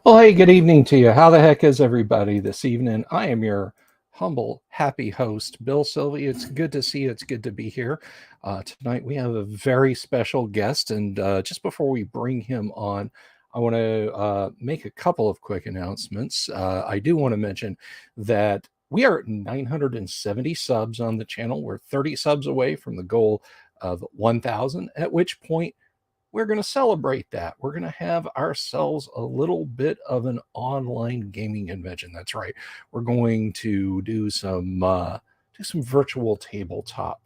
Well, hey, good evening to you. How the heck is everybody this evening? I am your humble, happy host, Bill Sylvie. It's good to see you. It's good to be here. Tonight, we have a very special guest. And just before we bring him on, I want to make a couple of quick announcements. I do want to mention that we are at 970 subs on the channel. We're 30 subs away from the goal of 1,000, at which point, we're going to celebrate that. We're going to have ourselves a little bit of an online gaming convention. That's right. We're going to do some virtual tabletop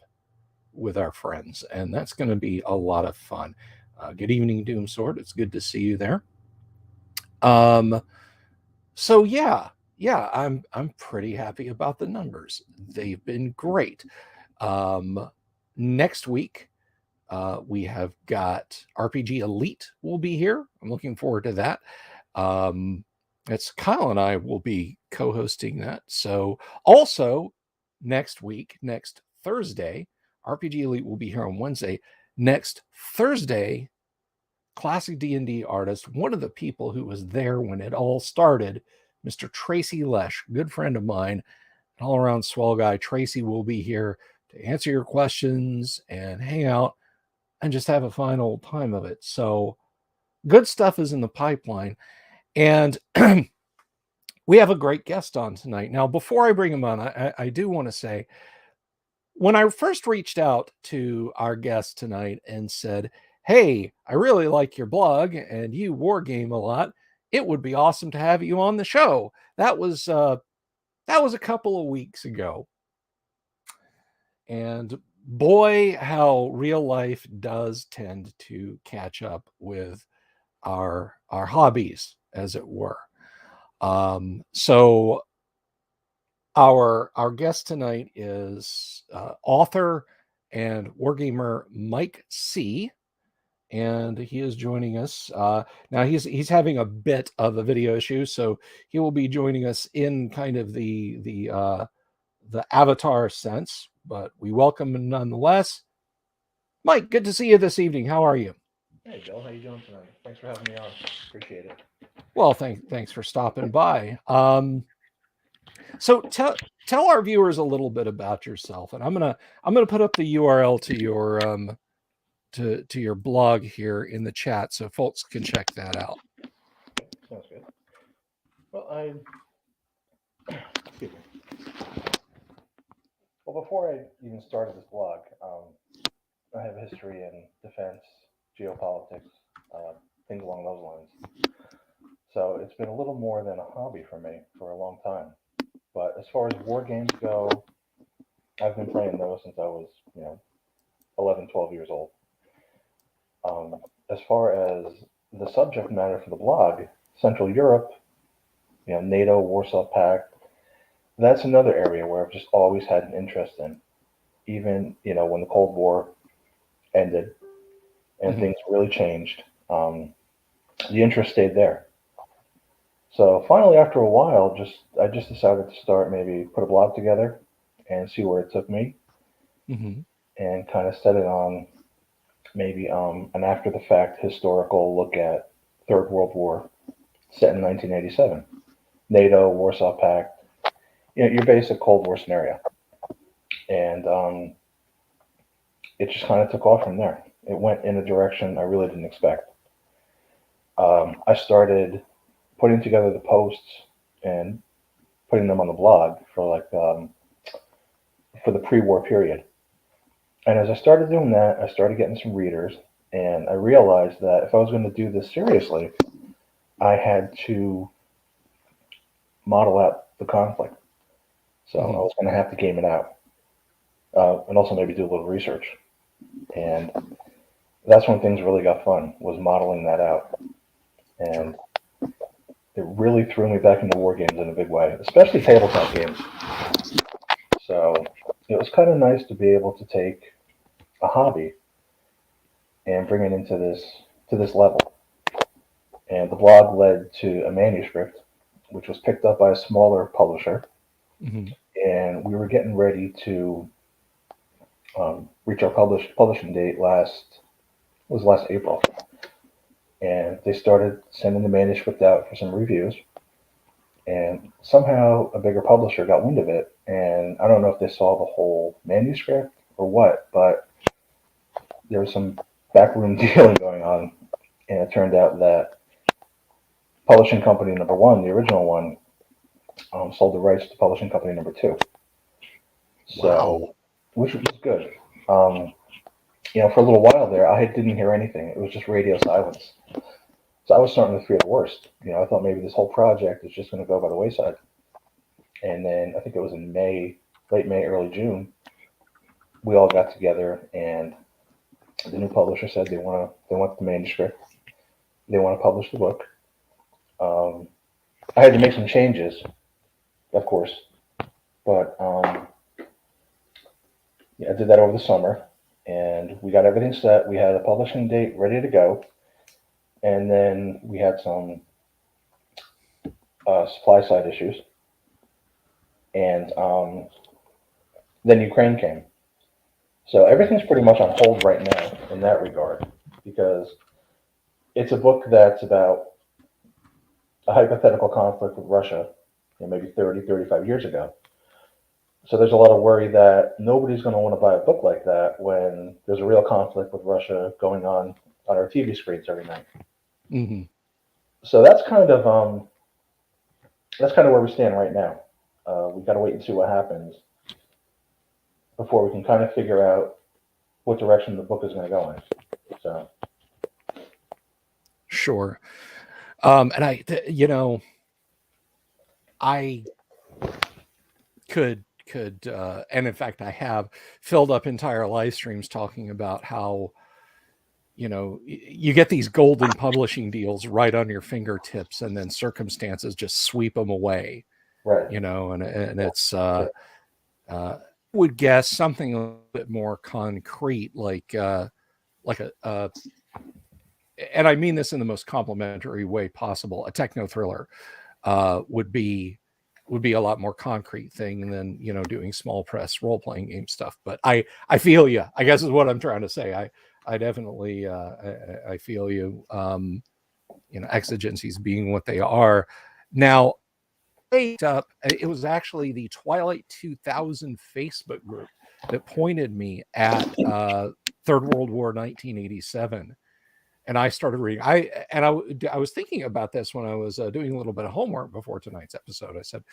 with our friends, and that's going to be a lot of fun. Good evening, Doom Sword. It's good to see you there. Um, so yeah, I'm pretty happy about the numbers. They've been great. Um, Next week we have got RPG Elite will be here. I'm looking forward to that. Um, it's Kyle and I will be co-hosting that. So also next week, next Thursday, RPG Elite will be here on Wednesday. Next Thursday, classic D&D artist, one of the people who was there when it all started, Mr. Tracy Lesh, good friend of mine, an all-around swell guy. Tracy will be here to answer your questions and hang out and just have a fine old time of it. So good stuff is in the pipeline. And we have a great guest on tonight. Now, before I bring him on, I do want to say, when I first reached out to our guest tonight and said, hey, I really like your blog and you wargame a lot, it would be awesome to have you on the show. That was a couple of weeks ago. And boy, how real life does tend to catch up with our hobbies, as it were. So our guest tonight is author and wargamer Mike Cee, and he is joining us now. He's having a bit of a video issue, so he will be joining us in kind of the avatar sense, but we welcome him nonetheless. Mike, good to see you this evening. How are you? Hey, Bill, how you doing tonight? Thanks for having me on. Appreciate it. Well, thanks for stopping by. So tell our viewers a little bit about yourself, and I'm gonna put up the URL to your to your blog here in the chat so folks can check that out. Sounds good. Well, excuse me. Well, before I even started this blog, I have a history in defense, geopolitics, things along those lines. So it's been a little more than a hobby for me for a long time. But as far as war games go, I've been playing those since I was, 11, 12 years old. As far as the subject matter for the blog, Central Europe, NATO, Warsaw Pact, that's another area where I've just always had an interest in. Even when the Cold War ended and Mm-hmm. things really changed, the interest stayed there. So finally, after a while, I just decided to start maybe put a blog together and see where it took me, Mm-hmm. and kind of set it on maybe an after the fact historical look at Third World War set in 1987, NATO, Warsaw Pact, your basic Cold War scenario, and it just kind of took off from there. It went in a direction I really didn't expect. I started putting together the posts and putting them on the blog for the pre-war period. And as I started doing that, I started getting some readers, and I realized that if I was going to do this seriously, I had to model out the conflict. So I Mm-hmm. was going to have to game it out, and also maybe do a little research. And that's when things really got fun, was modeling that out. Sure. And it really threw me back into war games in a big way, especially tabletop games. So it was kind of nice to be able to take a hobby and bring it into this level. And the blog led to a manuscript, which was picked up by a smaller publisher, Mm-hmm. and we were getting ready to reach our publishing date last April. and they started sending the manuscript out for some reviews. And somehow a bigger publisher got wind of it, and I don't know if they saw the whole manuscript or what, but there was some backroom dealing going on, and it turned out that publishing company number one, the original one, sold the rights to publishing company number two. Wow. So, which was good. Um, for a little while there, I didn't hear anything. It was just radio silence. So I was starting to fear the worst. I thought maybe this whole project is just going to go by the wayside. And then I think it was in May, late May, early June, we all got together, and the new publisher said they want the manuscript, they want to publish the book. Um, I had to make some changes, of course, but yeah, I did that over the summer, and we got everything set. We had a publishing date ready to go, and then we had some supply side issues, and then Ukraine came. So everything's pretty much on hold right now in that regard, because it's a book that's about a hypothetical conflict with Russia, maybe 30, 35 years ago. So there's a lot of worry that nobody's going to want to buy a book like that when there's a real conflict with Russia going on our TV screens every night. Mm-hmm. So that's kind of where we stand right now. We've got to wait and see what happens before we can kind of figure out what direction the book is going to go in. So Sure. And I could, and in fact, I have filled up entire live streams talking about how, you get these golden publishing deals right on your fingertips, and then circumstances just sweep them away, right, and it's, would guess something a little bit more concrete, like a, and I mean this in the most complimentary way possible, a techno thriller would be a lot more concrete thing than doing small press role playing game stuff. But I feel you, I guess, is what I'm trying to say. I definitely I feel you. Exigencies being what they are now. It was actually the Twilight 2000 Facebook group that pointed me at Third World War 1987, and I started reading. I was thinking about this when I was doing a little bit of homework before tonight's episode. I said,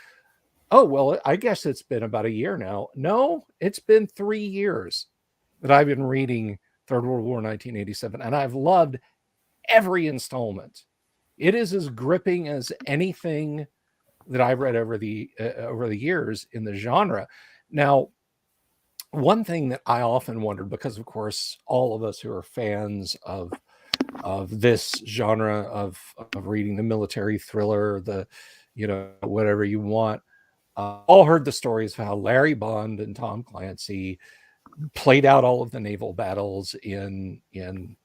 "Oh well, I guess it's been about a year now." No, it's been 3 years that I've been reading Third World War 1987, and I've loved every installment. It is as gripping as anything that I've read over the years in the genre. Now, one thing that I often wondered, because of course all of us who are fans of this genre of reading, the military thriller, the whatever you want, all heard the stories of how Larry Bond and Tom Clancy played out all of the naval battles in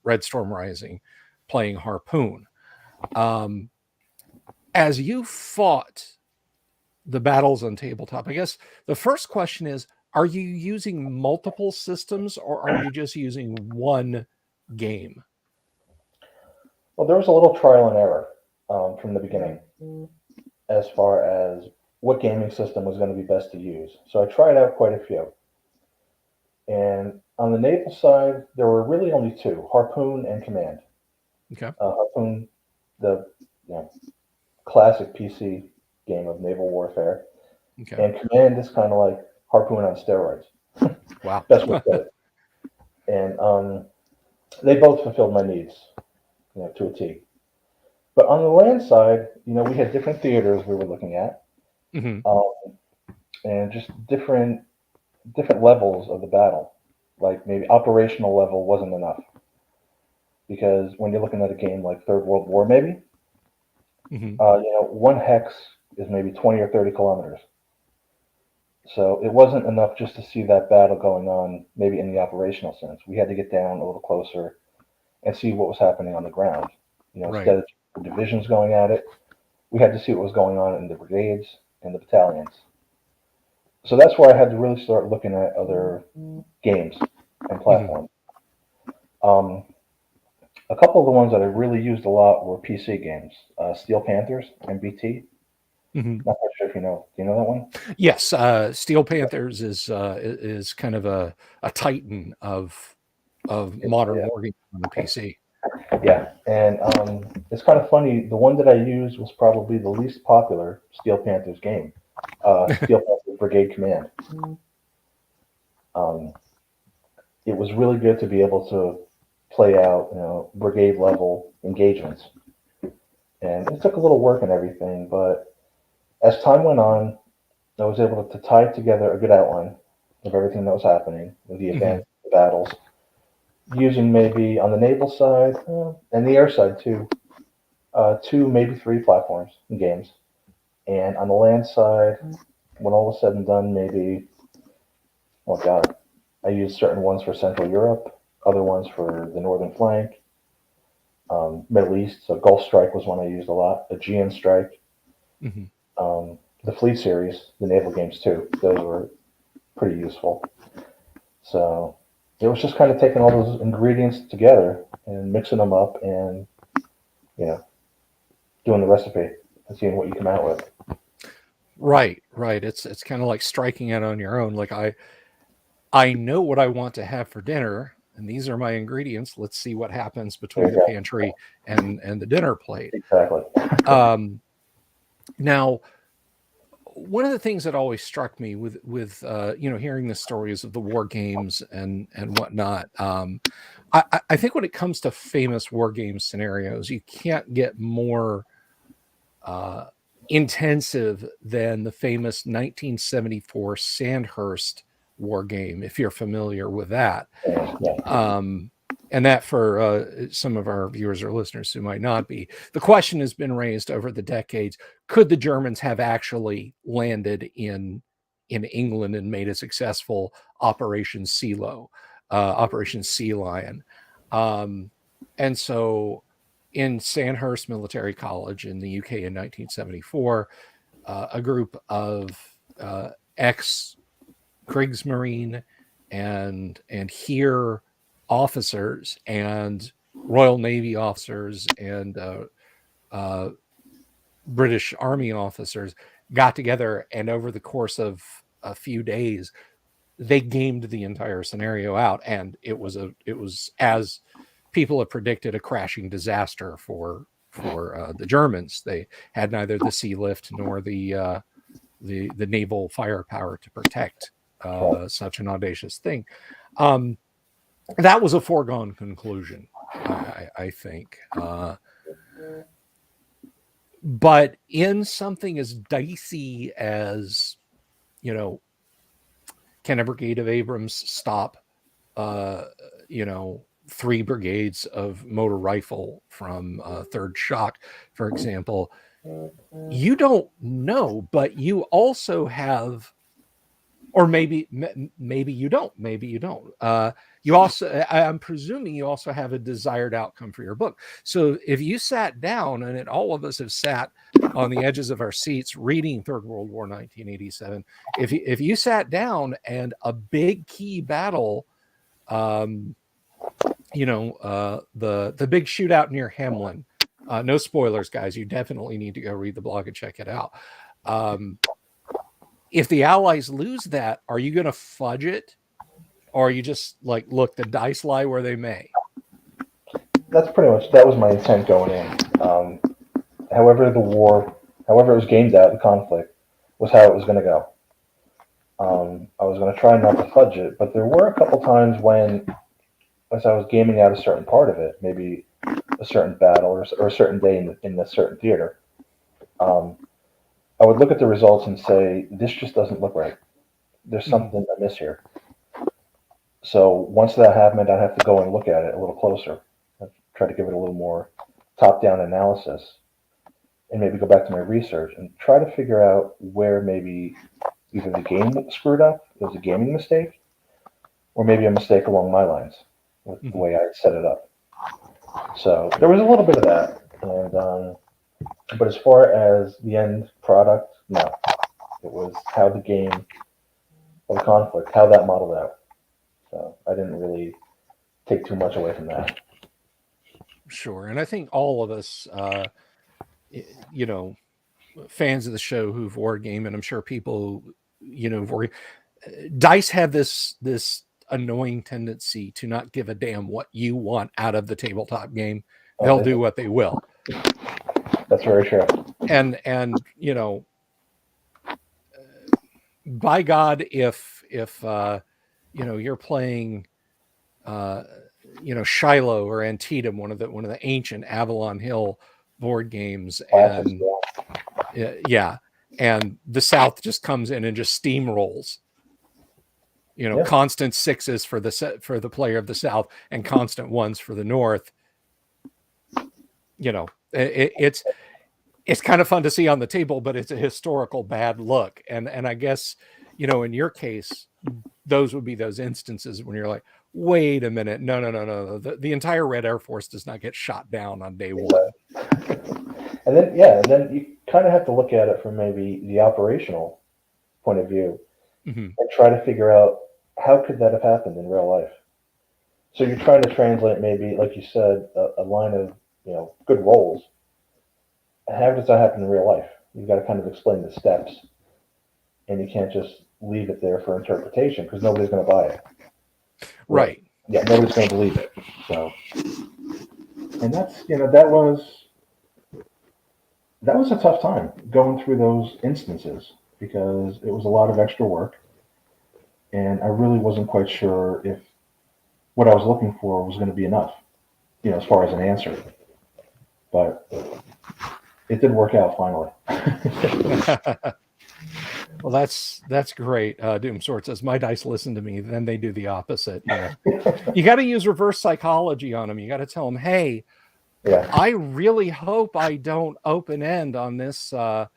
Red Storm Rising, playing Harpoon. As you fought the battles on tabletop, I guess the first question is, are you using multiple systems, or are you just using one game? well, there was a little trial and error from the beginning as far as what gaming system was going to be best to use. So I tried out quite a few. And on the naval side, there were really only two: Harpoon and Command. Okay. Harpoon, the classic PC game of naval warfare, Okay. and Command is kind of like Harpoon on steroids. Wow. Best way to put it. And they both fulfilled my needs, to a T. But on the land side, we had different theaters we were looking at, Mm-hmm. and just different levels of the battle. Like maybe operational level wasn't enough, because when you're looking at a game like Third World War, maybe Mm-hmm. one hex is maybe 20 or 30 kilometers. So it wasn't enough just to see that battle going on, maybe in the operational sense. We had to get down a little closer and see what was happening on the ground. Right. Instead of the divisions going at it, we had to see what was going on in the brigades and the battalions. So that's where I had to really start looking at other games and platforms. A couple of the ones that I really used a lot were PC games. Steel Panthers, MBT. Hmm. Not quite sure if you know. Do you know that one? Yes, Steel Panthers is kind of a titan of modern Yeah, wargaming on the PC. yeah. And it's kind of funny. The one that I used was probably the least popular Steel Panthers game. Steel Panthers Brigade Command. Um, it was really good to be able to play out, brigade level engagements. And it took a little work and everything, but as time went on, I was able to tie together a good outline of everything that was happening with the Hmm. events, the battles, using maybe on the naval side and the air side too, two, maybe three platforms and games. And on the land side, when all was said and done, maybe, oh God, I used certain ones for Central Europe, other ones for the northern flank, Middle East. So Gulf Strike was one I used a lot, Aegean Strike, Hmm. the Fleet series, the naval games too. Those were pretty useful. So it was just kind of taking all those ingredients together and mixing them up and, you know, doing the recipe and seeing what you come out with. Right, right. It's kind of like striking out on your own. Like I know what I want to have for dinner, and these are my ingredients. Let's see what happens There between you the go. pantry and the dinner plate. Exactly. Um, Now, one of the things that always struck me with hearing the stories of the war games and whatnot, I think when it comes to famous war game scenarios, you can't get more uh, intensive than the famous 1974 Sandhurst war game, if you're familiar with that. Yeah. Um, and that for some of our viewers or listeners who might not be, the question has been raised over the decades: could the Germans have actually landed in England and made a successful Operation Operation Sea Lion? Um, and so, in Sandhurst Military College in the UK in 1974, a group of ex Kriegsmarine and here officers and Royal Navy officers and uh, British Army officers got together, and over the course of a few days, they gamed the entire scenario out, and it was as people have predicted, a crashing disaster for the Germans. They had neither the sea lift nor the naval firepower to protect Right. such an audacious thing. Um, that was a foregone conclusion, I think. But in something as dicey as, you know, can a brigade of Abrams stop, uh, three brigades of motor rifle from third shock, for example, you don't know, but you also have, or maybe you don't you also, I'm presuming you also have a desired outcome for your book. So if you sat down, and all of us have sat on the edges of our seats reading Third World War 1987, if you sat down and a big key battle, um the big shootout near Hemlin, no spoilers, guys, you definitely need to go read the blog and check it out. um if the Allies lose that, are you going to fudge it, or are you just like, look, the dice lie where they may? That's pretty much that was my intent going in. However, however it was gamed out, the conflict was how it was going to go. I was going to try not to fudge it, but there were a couple times when, as I was gaming out a certain part of it, maybe a certain battle or a certain day in a certain theater, um, I would look at the results and say, "This just doesn't look right. There's Mhm. something amiss here." So once that happened, I'd have to go and look at it a little closer, I'd try to give it a little more top-down analysis, and maybe go back to my research and try to figure out where maybe either the game screwed up, it was a gaming mistake, or maybe a mistake along my lines with the Mhm. way I had set it up. So there was a little bit of that, and but as far as the end product, no, it was how the game or the conflict, how that modeled out. So I didn't really take too much away from that. Sure. And I think all of us, you know, fans of the show who've wargame, and I'm sure people, dice have this annoying tendency to not give a damn what you want out of the tabletop game. They'll do what they will. That's very true. And by God, if you're playing Shiloh or Antietam, one of the ancient Avalon Hill board games, and and the South just comes in and just steamrolls. Constant sixes for the player of the South and constant ones for the North. It's kind of fun to see on the table, but it's a historical bad look. And I guess, in your case, those would be those instances when you're like, wait a minute, no. The entire Red Air Force does not get shot down on day one. And then you kind of have to look at it from maybe the operational point of view, and try to figure out how could that have happened in real life. So you're trying to translate maybe, like you said, a line of good rolls. How does that happen in real life? You've got to kind of explain the steps, and you can't just leave it there for interpretation because nobody's going to buy it. Right. Yeah, nobody's going to believe it. So, and that's that was a tough time going through those instances because it was a lot of extra work, and I really wasn't quite sure if what I was looking for was going to be enough, as far as an answer. But it did work out finally. Well, that's great. Doom Sword says, my dice listen to me, then they do the opposite. You got to use reverse psychology on them. You got to tell them, hey, I really hope I don't open end on this drive.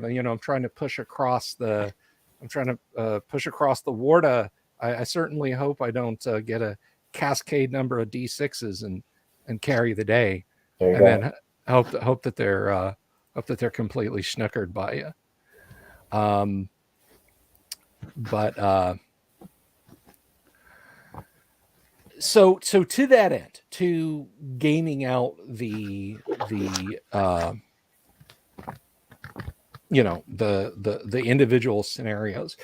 And I'm trying to push across the Warda. I certainly hope I don't get a cascade number of D6s and carry the day. And then hope that they're completely snookered by you. So to that end, to gaming out the individual scenarios,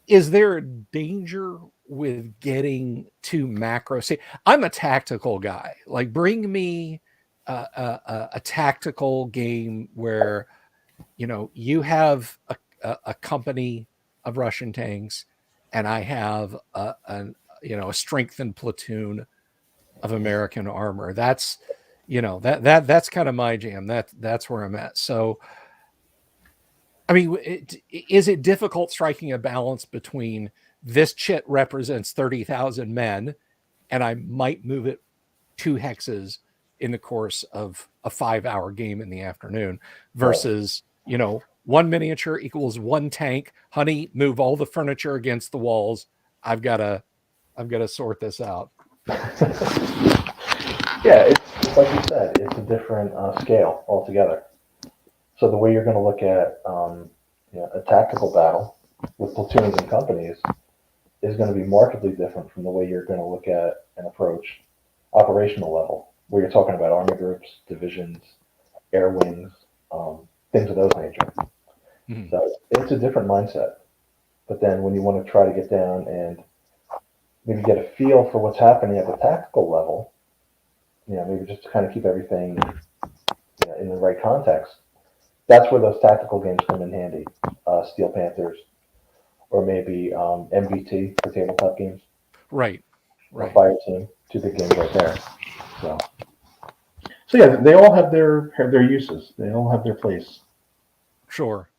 is there a danger with getting too macro? See, I'm a tactical guy. Like, bring me a tactical game where you have a company of Russian tanks, and I have a strengthened platoon of American armor. That's that's kind of my jam. That's where I'm at. So, I mean, is it difficult striking a balance between this chit represents 30,000 men, and I might move it 2 hexes in the course of a 5-hour game in the afternoon versus, 1 miniature equals 1 tank. Honey, move all the furniture against the walls. I've got to sort this out. Yeah, it's like you said, it's a different scale altogether. So the way you're going to look at a tactical battle with platoons and companies is going to be markedly different from the way you're going to look at and approach operational level, where you're talking about army groups, divisions, air wings, things of those nature. Mm-hmm. So it's a different mindset. But then when you want to try to get down and maybe get a feel for what's happening at the tactical level, maybe just to kind of keep everything in the right context, that's where those tactical games come in handy. Steel Panthers, or maybe MBT for tabletop games. Right. Or Fire Team, 2 big games right there. So yeah, they all have their uses. They all have their place. Sure.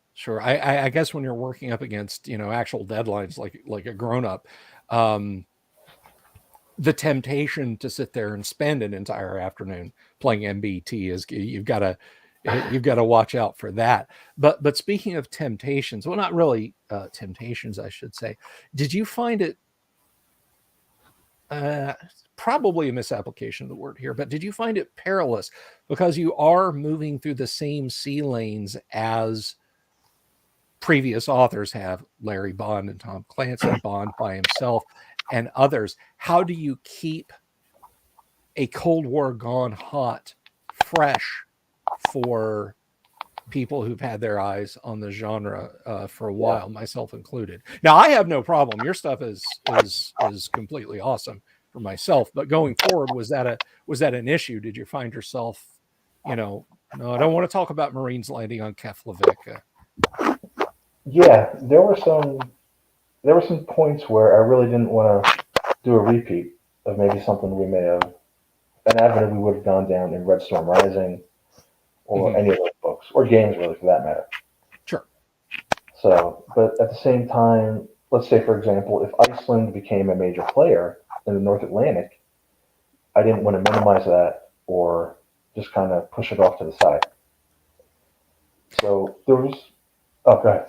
I guess when you're working up against actual deadlines like a grown up, the temptation to sit there and spend an entire afternoon playing MBT is you've got to watch out for that. But speaking of temptations, well, not really temptations, I should say. Did you find it? Probably a misapplication of the word here, but did you find it perilous because you are moving through the same sea lanes as previous authors have, Larry Bond and Tom Clancy, Bond by himself and others? How do you keep a Cold War gone hot, fresh for people who've had their eyes on the genre for a while, myself included. Now, I have no problem. Your stuff is completely awesome for myself. But going forward, was that an issue? Did you find yourself, no, I don't want to talk about Marines landing on Keflavik. Yeah, there were some points where I really didn't want to do a repeat of maybe something we may have, an avenue we would have gone down in Red Storm Rising or any of those books, or games really for that matter. Sure. So, but at the same time, let's say, for example, if Iceland became a major player in the North Atlantic, I didn't want to minimize that or just kind of push it off to the side. So there was, oh, go ahead.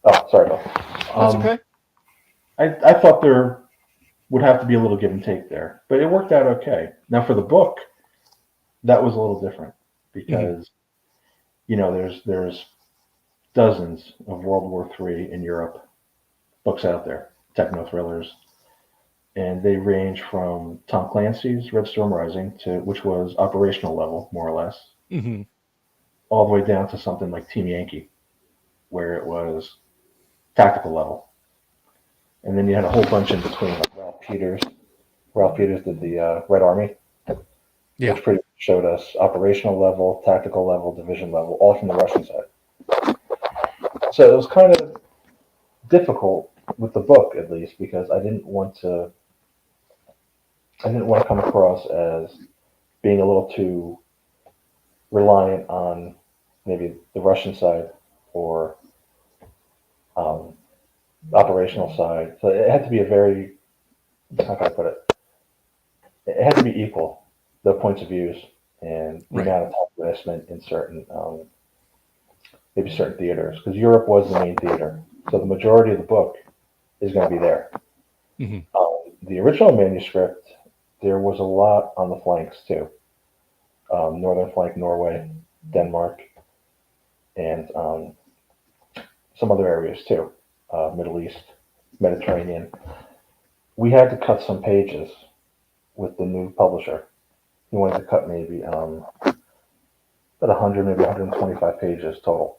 Oh, sorry about that. That's okay. I thought there would have to be a little give and take there, but it worked out okay. Now for the book, that was a little different because, there's dozens of World War III in Europe books out there, techno thrillers, and they range from Tom Clancy's Red Storm Rising, which was operational level, more or less, all the way down to something like Team Yankee, where it was tactical level. And then you had a whole bunch in between, like Ralph Peters. Ralph Peters did the Red Army, which pretty much showed us operational level, tactical level, division level, all from the Russian side. So it was kind of difficult with the book, at least, because I didn't want to come across as being a little too reliant on maybe the Russian side or operational side. So it had to be how can I put it? It had to be equal, the points of views and the amount of time investment in certain theaters, because Europe was the main theater. So the majority of the book is going to be there. The original manuscript, there was a lot on the flanks too. Northern flank, Norway, Denmark, and some other areas too. Middle East, Mediterranean. We had to cut some pages with the new publisher. He wanted to cut maybe about 100, maybe 125 pages total.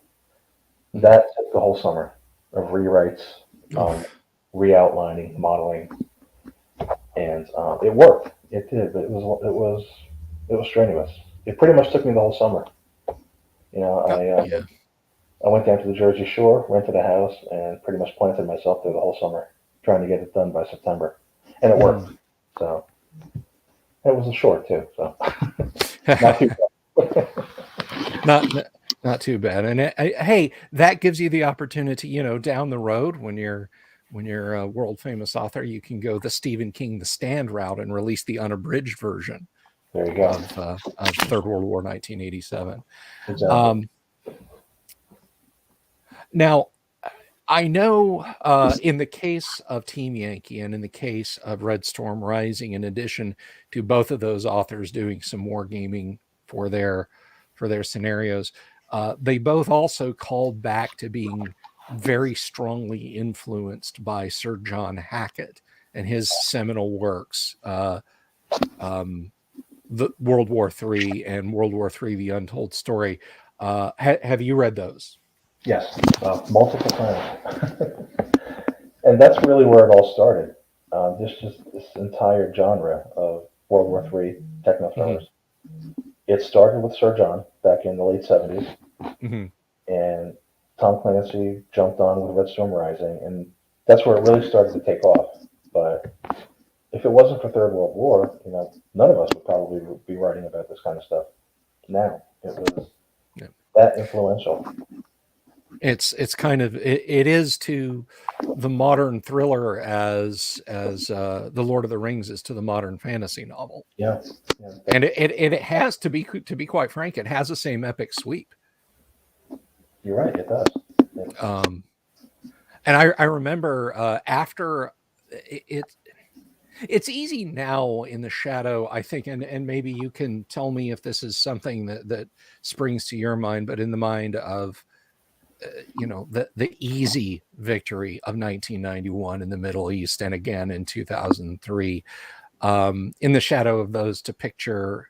That took the whole summer of rewrites, re-outlining, modeling, and it worked. It did, but it was strenuous. It pretty much took me the whole summer. I went down to the Jersey Shore, rented a house, and pretty much planted myself there the whole summer, trying to get it done by September, and it worked. So it was a short too, so not too bad. Not too bad. And hey, that gives you the opportunity, down the road when you're a world famous author, you can go the Stephen King The Stand route and release the unabridged version. There you go. Of Third World War 1987. Exactly. Now, I know in the case of Team Yankee and in the case of Red Storm Rising, in addition to both of those authors doing some wargaming for their scenarios, they both also called back to being very strongly influenced by Sir John Hackett and his seminal works, the World War III and World War III: The Untold Story. Have you read those? Yes, multiple times. And that's really where it all started. This entire genre of World War III techno thrillers. It started with Sir John back in the late 70s. And Tom Clancy jumped on with Red Storm Rising, and that's where it really started to take off. But if it wasn't for Third World War, none of us would probably be writing about this kind of stuff now. It was that influential. It's kind of it is to the modern thriller as the Lord of the Rings is to the modern fantasy novel. Yeah. And it has to be quite frank, it has the same epic sweep. You're right, it does. Yeah. And I remember after it's easy now in the shadow, I think, and maybe you can tell me if this is something that springs to your mind, but in the mind of the easy victory of 1991 in the Middle East, and again in 2003. In the shadow of those, to picture,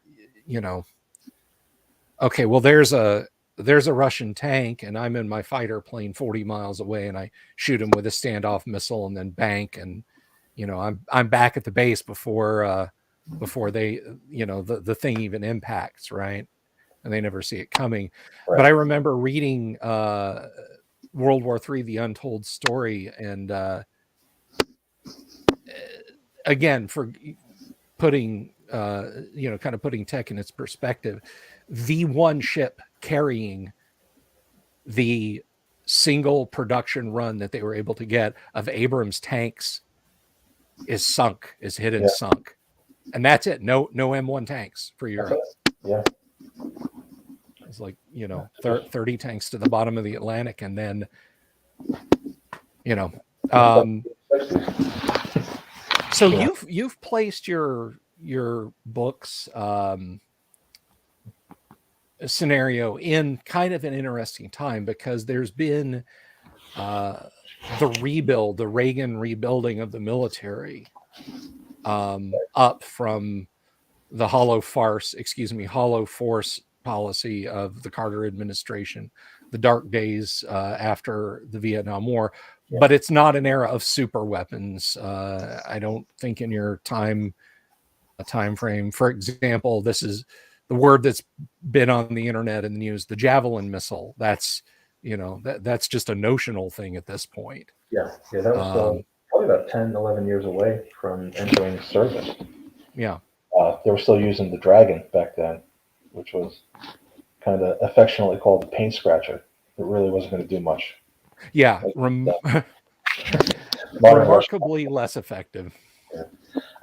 okay, well, there's a Russian tank, and I'm in my fighter plane 40 miles away, and I shoot him with a standoff missile, and then bank, and I'm back at the base before they the thing even impacts, right? And they never see it coming. Right. But I remember reading World War III: The Untold Story, and again, for putting kind of putting tech in its perspective, the one ship carrying the single production run that they were able to get of Abrams tanks is hit and sunk, and that's it. No M1 tanks for Europe. Yeah. It's like 30 tanks to the bottom of the Atlantic, and then so you've placed your book's scenario in kind of an interesting time, because there's been the Reagan rebuilding of the military, up from the hollow force policy of the Carter administration, the dark days after the Vietnam War. Yeah. But it's not an era of super weapons. I don't think in your time frame. For example, this is the word that's been on the internet and the news, the Javelin missile. That's that's just a notional thing at this point. Yeah, that was probably about 10, 11 years away from entering service. Yeah. They were still using the Dragon back then, which was kind of affectionately called the paint scratcher. It really wasn't going to do much. Yeah, remarkably less effective. Yeah.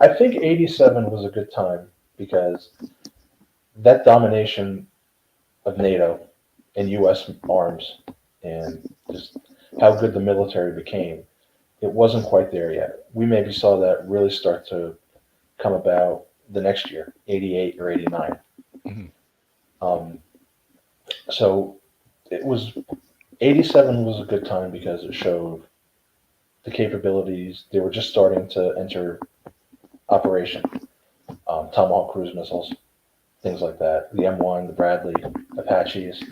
I think 87 was a good time, because that domination of NATO and U.S. arms, and just how good the military became, it wasn't quite there yet. We maybe saw that really start to come about the next year, 88 or 89. Mm-hmm. So 87 was a good time because it showed the capabilities. They were just starting to enter operation. Tomahawk cruise missiles, things like that. The M1, the Bradley, Apaches.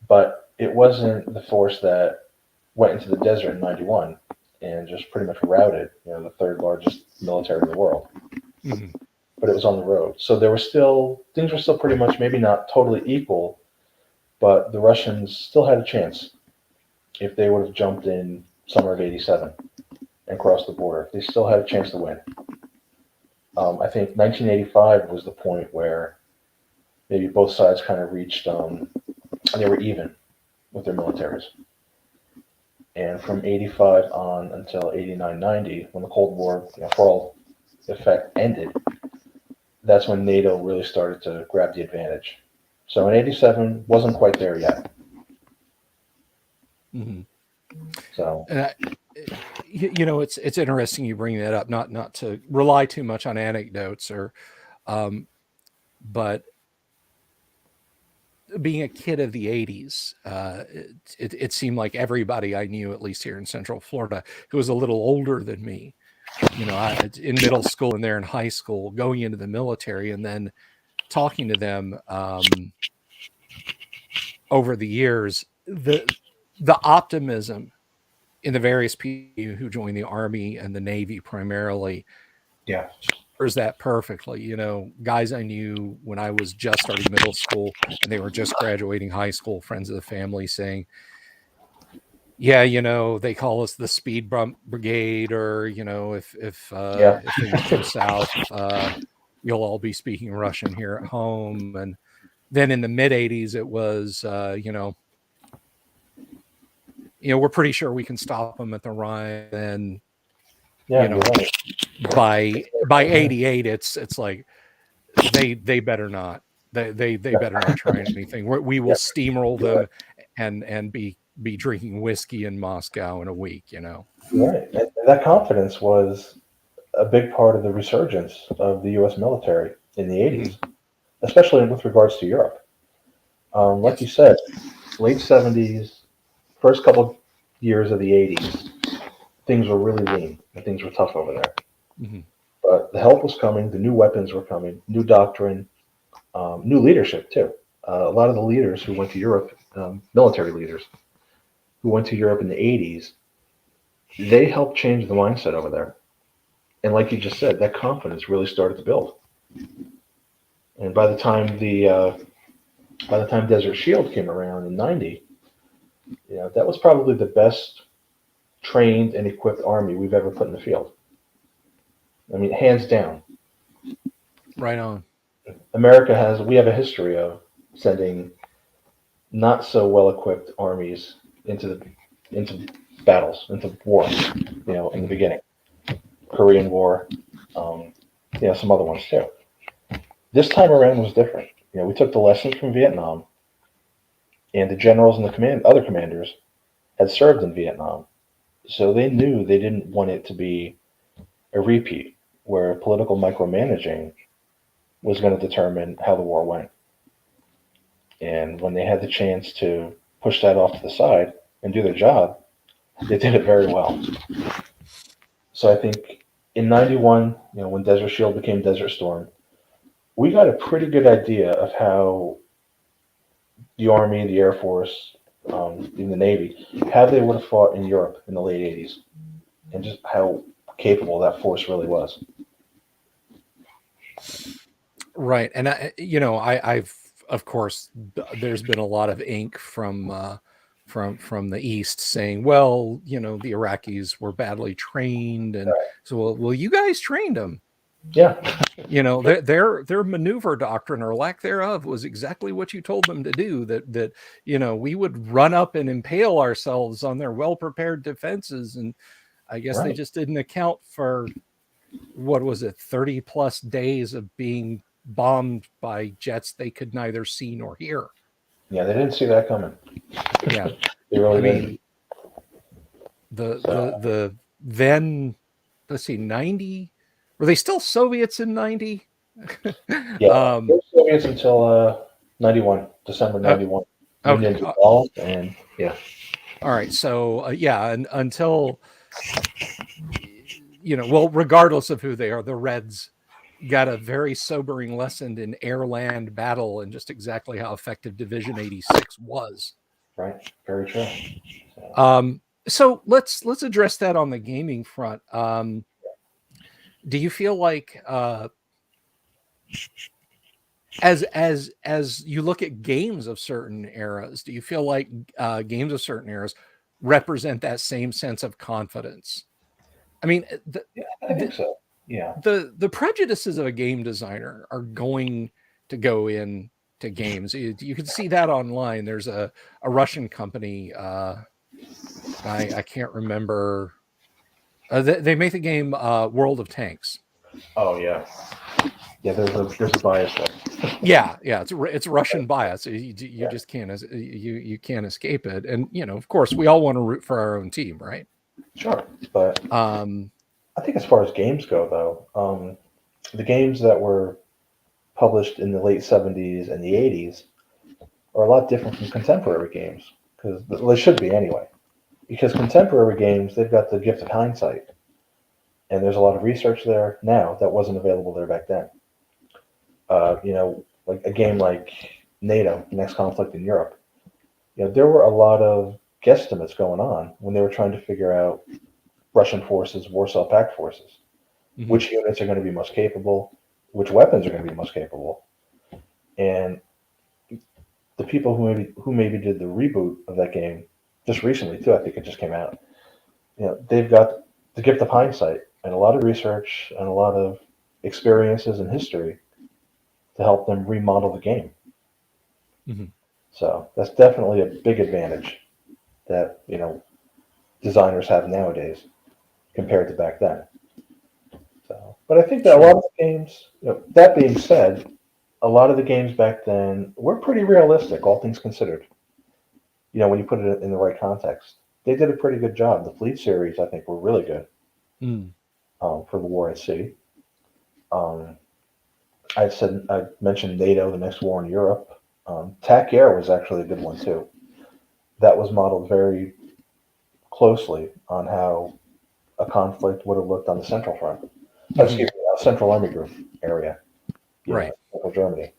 But it wasn't the force that went into the desert in 91 and just pretty much routed, the third largest military in the world. Mm-hmm. But it was on the road. So things were still pretty much, maybe not totally equal, but the Russians still had a chance if they would have jumped in summer of 87 and crossed the border. They still had a chance to win. I think 1985 was the point where maybe both sides kind of reached, they were even with their militaries. And from 85 on until 89, 90, when the Cold War, for all effect, ended, that's when NATO really started to grab the advantage. So in 87, wasn't quite there yet. Mm-hmm. So, it's interesting you bring that up. Not to rely too much on anecdotes, but being a kid of the 80s, it seemed like everybody I knew, at least here in Central Florida, who was a little older than me, in middle school and there in high school, going into the military, and then talking to them over the years, the optimism in the various people who joined the Army and the Navy primarily, is that perfectly. Guys I knew when I was just starting middle school and they were just graduating high school, friends of the family, saying, yeah, they call us the speed bump brigade, or if things go south, you'll all be speaking Russian here at home. And then in the mid 80s, it was, we're pretty sure we can stop them at the Rhine. And by 88, it's like they better not. They better not try anything. We will steamroll them and be drinking whiskey in Moscow in a week. Right, and that confidence was a big part of the resurgence of the U.S. military in the 80s, especially with regards to Europe. Like you said, late 70s, first couple of years of the 80s, things were really lean and things were tough over there. Mm-hmm. But the help was coming, the new weapons were coming, new doctrine, new leadership too. A lot of the leaders who went to Europe, military leaders who went to Europe in the 80s, they helped change the mindset over there. And like you just said, that confidence really started to build. And by the time Desert Shield came around in '90, that was probably the best trained and equipped army we've ever put in the field. I mean, hands down. Right on. We have a history of sending not so well equipped armies into battles, into war, in the beginning. Korean War, some other ones too. This time around was different. We took the lessons from Vietnam, and the generals and the other commanders had served in Vietnam, so they knew they didn't want it to be a repeat where political micromanaging was going to determine how the war went. And when they had the chance to push that off to the side and do their job, they did it very well. So I think in '91, when Desert Shield became Desert Storm, we got a pretty good idea of how the Army, the Air Force, even the Navy, how they would have fought in Europe in the late '80s, and just how capable that force really was. Right, and I've of course there's been a lot of ink from the East saying, well, the Iraqis were badly trained, and so well, you guys trained them. Yeah. Their maneuver doctrine or lack thereof was exactly what you told them to do. That we would run up and impale ourselves on their well-prepared defenses, and I guess they just didn't account for, what was it, 30 plus days of being bombed by jets they could neither see nor hear. Yeah, they didn't see that coming. Yeah. They really didn't. The then, let's see, 90, were they still Soviets in 90? Yeah, they were Soviets until '91, December '91. Union dissolved, and yeah. All right, so and until regardless of who they are, the Reds got a very sobering lesson in air-land battle and just exactly how effective Division 86 was. Right, very true. So let's address that on the gaming front. Do you feel like as you look at games of certain eras, do you feel like games of certain eras represent that same sense of confidence? I mean, I think so. Yeah. The prejudices of a game designer are going to go in to games. You can see that online. There's a Russian company. I can't remember. They make the game World of Tanks. Oh yeah. Yeah, there's a bias there. yeah, it's Russian bias. You just can't you can't escape it. And of course, we all want to root for our own team, right? Sure, but I think as far as games go, though, the games that were published in the late '70s and the '80s are a lot different from contemporary games, because they should be anyway. Because contemporary games, they've got the gift of hindsight, and there's a lot of research there now that wasn't available there back then. Like a game like NATO, the next conflict in Europe, there were a lot of guesstimates going on when they were trying to figure out Russian forces, Warsaw Pact forces, which units are going to be most capable, which weapons are going to be most capable, and the people who maybe did the reboot of that game just recently too, I think it just came out. They've got the gift of hindsight and a lot of research and a lot of experiences and history to help them remodel the game. So that's definitely a big advantage that designers have nowadays compared to back then. So, but I think that a lot of the games, that being said, a lot of the games back then were pretty realistic, all things considered. When you put it in the right context, they did a pretty good job. The Fleet series, I think, were really good for the war at sea. I mentioned NATO, the next war in Europe. TAC Air was actually a good one too. that was modeled very closely on how a conflict would have looked on the Central Front. Excuse me, Central Army Group area. Right. Central Germany.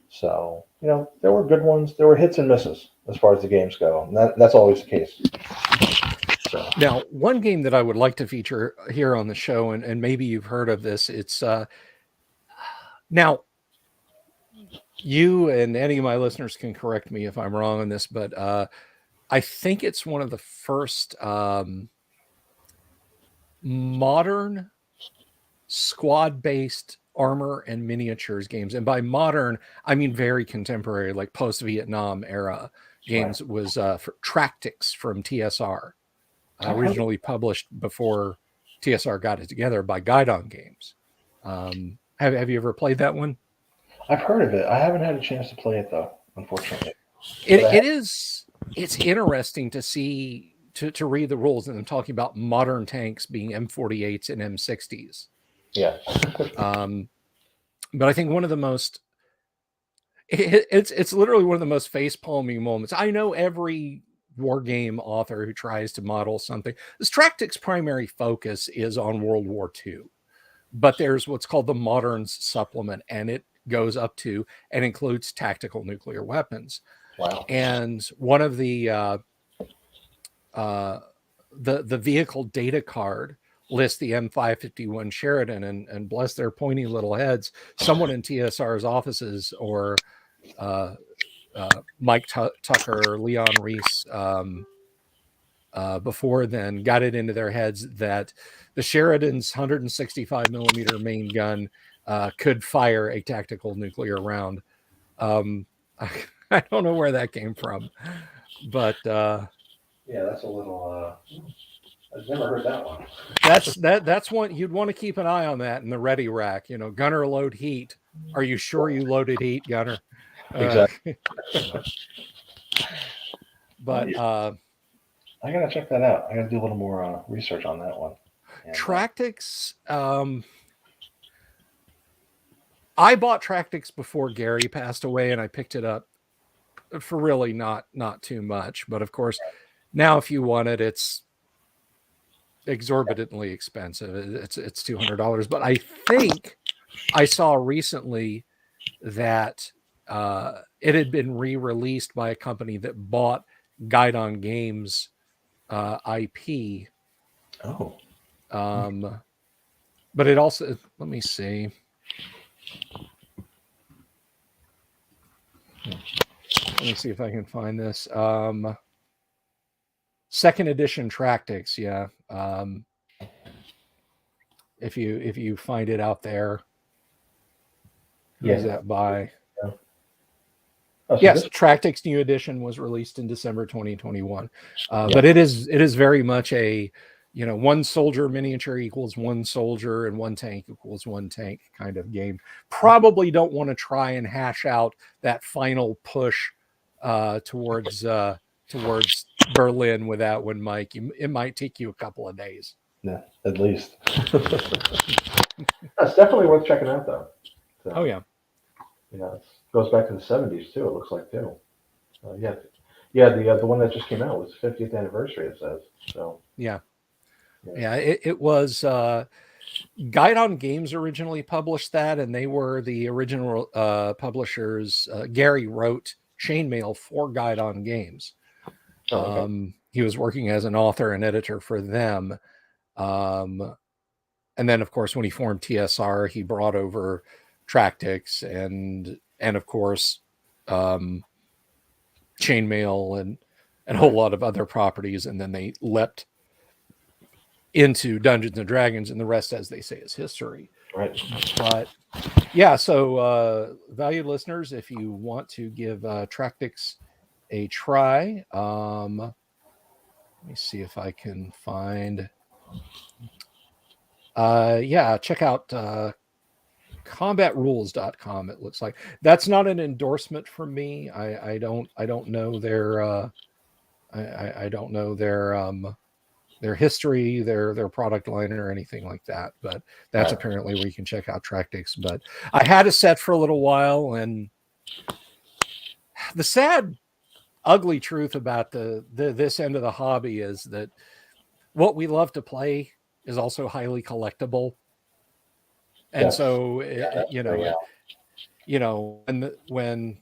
So, there were good ones. There were hits and misses as far as the games go. And that's always the case. So. Now, one game that I would like to feature here on the show, and maybe you've heard of this, it's now you and any of my listeners can correct me if I'm wrong on this, but I think it's one of the first modern squad-based armor and miniatures games. And by modern, I mean very contemporary, like post-Vietnam era games. Right. Was for Tractics from TSR, originally published before TSR got it together by Guidon Games. Have you ever played that one? I've heard of it. I haven't had a chance to play it though, unfortunately. It's interesting to see, to read the rules, and I'm talking about modern tanks being M48s and M60s. Yeah. But I think one of the most, it's literally one of the most face-palming moments. I know every war game author who tries to model something. This Tractics' primary focus is on World War II, but there's what's called the Moderns supplement, and it goes up to and includes tactical nuclear weapons. Wow. And one of the vehicle data card lists the M551 Sheridan, and bless their pointy little heads, someone in TSR's offices, or Mike Tucker, Leon Reese, before then, got it into their heads that the Sheridan's 165 millimeter main gun could fire a tactical nuclear round. I don't know where that came from, but yeah, that's a little. I've never heard that one. That's one you'd want to keep an eye on that in the ready rack. Gunner load heat. Are you sure you loaded heat, Gunner? Exactly. But I gotta check that out. I gotta do a little more research on that one. And, Tractics. I bought Tractics before Gary passed away, and I picked it up for really not too much. But of course, now if you want it, it's exorbitantly expensive. It's $200. But I think I saw recently that it had been re-released by a company that bought Guidon Games IP. Oh. But it also, let me see. Let me see if I can find this. Second edition Tractics, yeah. If you find it out there, who's that by? Yeah. Oh, so yes, Tractics New Edition was released in December 2021. But it is very much a, one soldier miniature equals one soldier and one tank equals one tank kind of game. Probably don't want to try and hash out that final push towards Berlin with that one, Mike. It might take you a couple of days. Yeah, at least. That's definitely worth checking out, though. So, oh yeah. It goes back to the 70s too. It looks like too. The one that just came out was the 50th anniversary. It says so. Yeah. It was Guidon Games originally published that, and they were the original publishers. Gary wrote Chainmail for Guidon Games. Oh, okay. He was working as an author and editor for them. And then, of course, when he formed TSR, he brought over Tractics and of course, Chainmail and a whole lot of other properties. And then they leapt into Dungeons and Dragons, and the rest, as they say, is history. Right. But yeah, so valued listeners, if you want to give Tractics a try, let me see if I can find. Check out combatrules.com. It looks like that's not an endorsement from me. I don't know their I don't know their history, their product line, or anything like that. But that's apparently where you can check out Tractics. But I had a set for a little while, and the sad ugly truth about this end of the hobby is that what we love to play is also highly collectible. And That's, so, that's very, when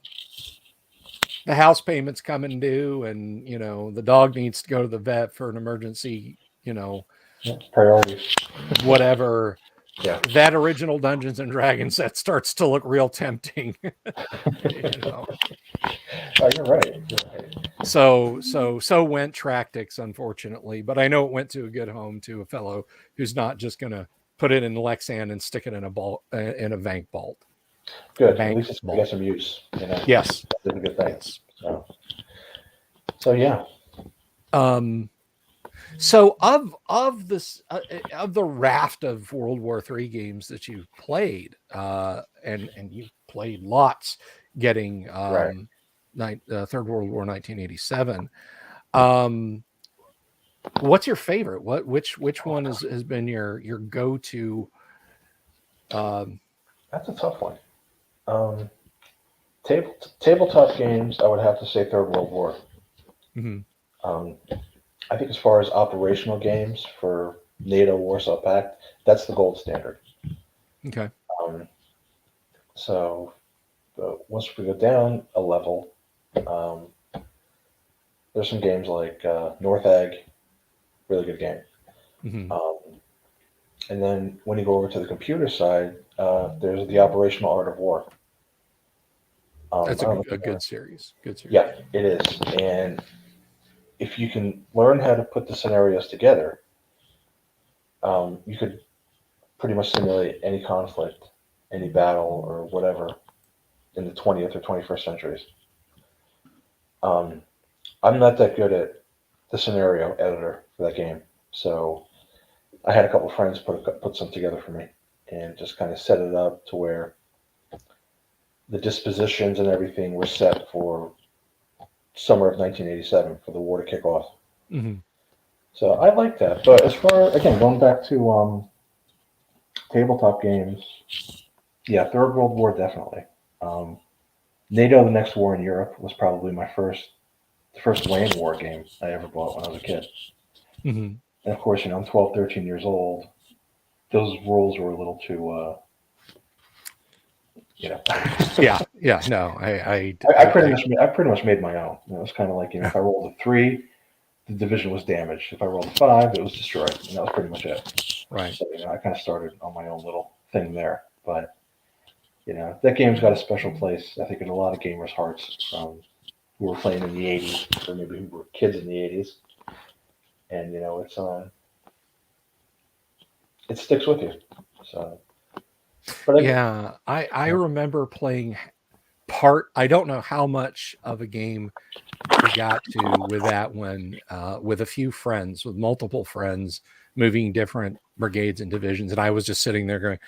the house payments coming due and, the dog needs to go to the vet for an emergency, priorities. whatever, Yeah. that original Dungeons and Dragons set starts to look real tempting. Oh, you're right. You're right. So went Tractics, unfortunately, but I know it went to a good home to a fellow who's not just going to put it in Lexan and stick it in a bank vault. Good. At least it's going to get some use. Yes. That's a good thing. Yes. So yeah. So of this of the raft of World War III games that you've played, and you've played lots, getting Right. Third World War 1987. What's your favorite? Which one has been your go-to? That's a tough one. Tabletop games, I would have to say Third World War. Mm-hmm. I think as far as operational games for NATO, Warsaw Pact, that's the gold standard. Okay. So once we go down a level, there's some games like North Egg, really good game. Mm-hmm. And then when you go over to the computer side, there's the Operational Art of War. That's a good series. Good series. Yeah, it is. And if you can learn how to put the scenarios together, you could pretty much simulate any conflict, any battle, or whatever in the 20th or 21st centuries. I'm not that good at the scenario editor for that game, so I had a couple of friends put some together for me and just kind of set it up to where the dispositions and everything were set for summer of 1987 for the war to kick off. Mm-hmm. So I like that. But as far, again, going back to tabletop games, yeah, Third World War definitely. NATO: The Next War in Europe was probably the first land war game I ever bought when I was a kid. Mm-hmm. And of course, I'm 12, 13 years old. Those rules were a little too, Yeah. No, I pretty much made my own. It was kind of like, if I rolled a 3, the division was damaged. If I rolled a 5, it was destroyed. And that was pretty much it. Right. So, I kind of started on my own little thing there. But, that game's got a special place, I think, in a lot of gamers' hearts from who were playing in the 80s, or maybe who were kids in the 80s. And, it sticks with you. So, but yeah, I remember playing I don't know how much of a game we got to with that one, with a few friends, with multiple friends moving different brigades and divisions. And I was just sitting there going,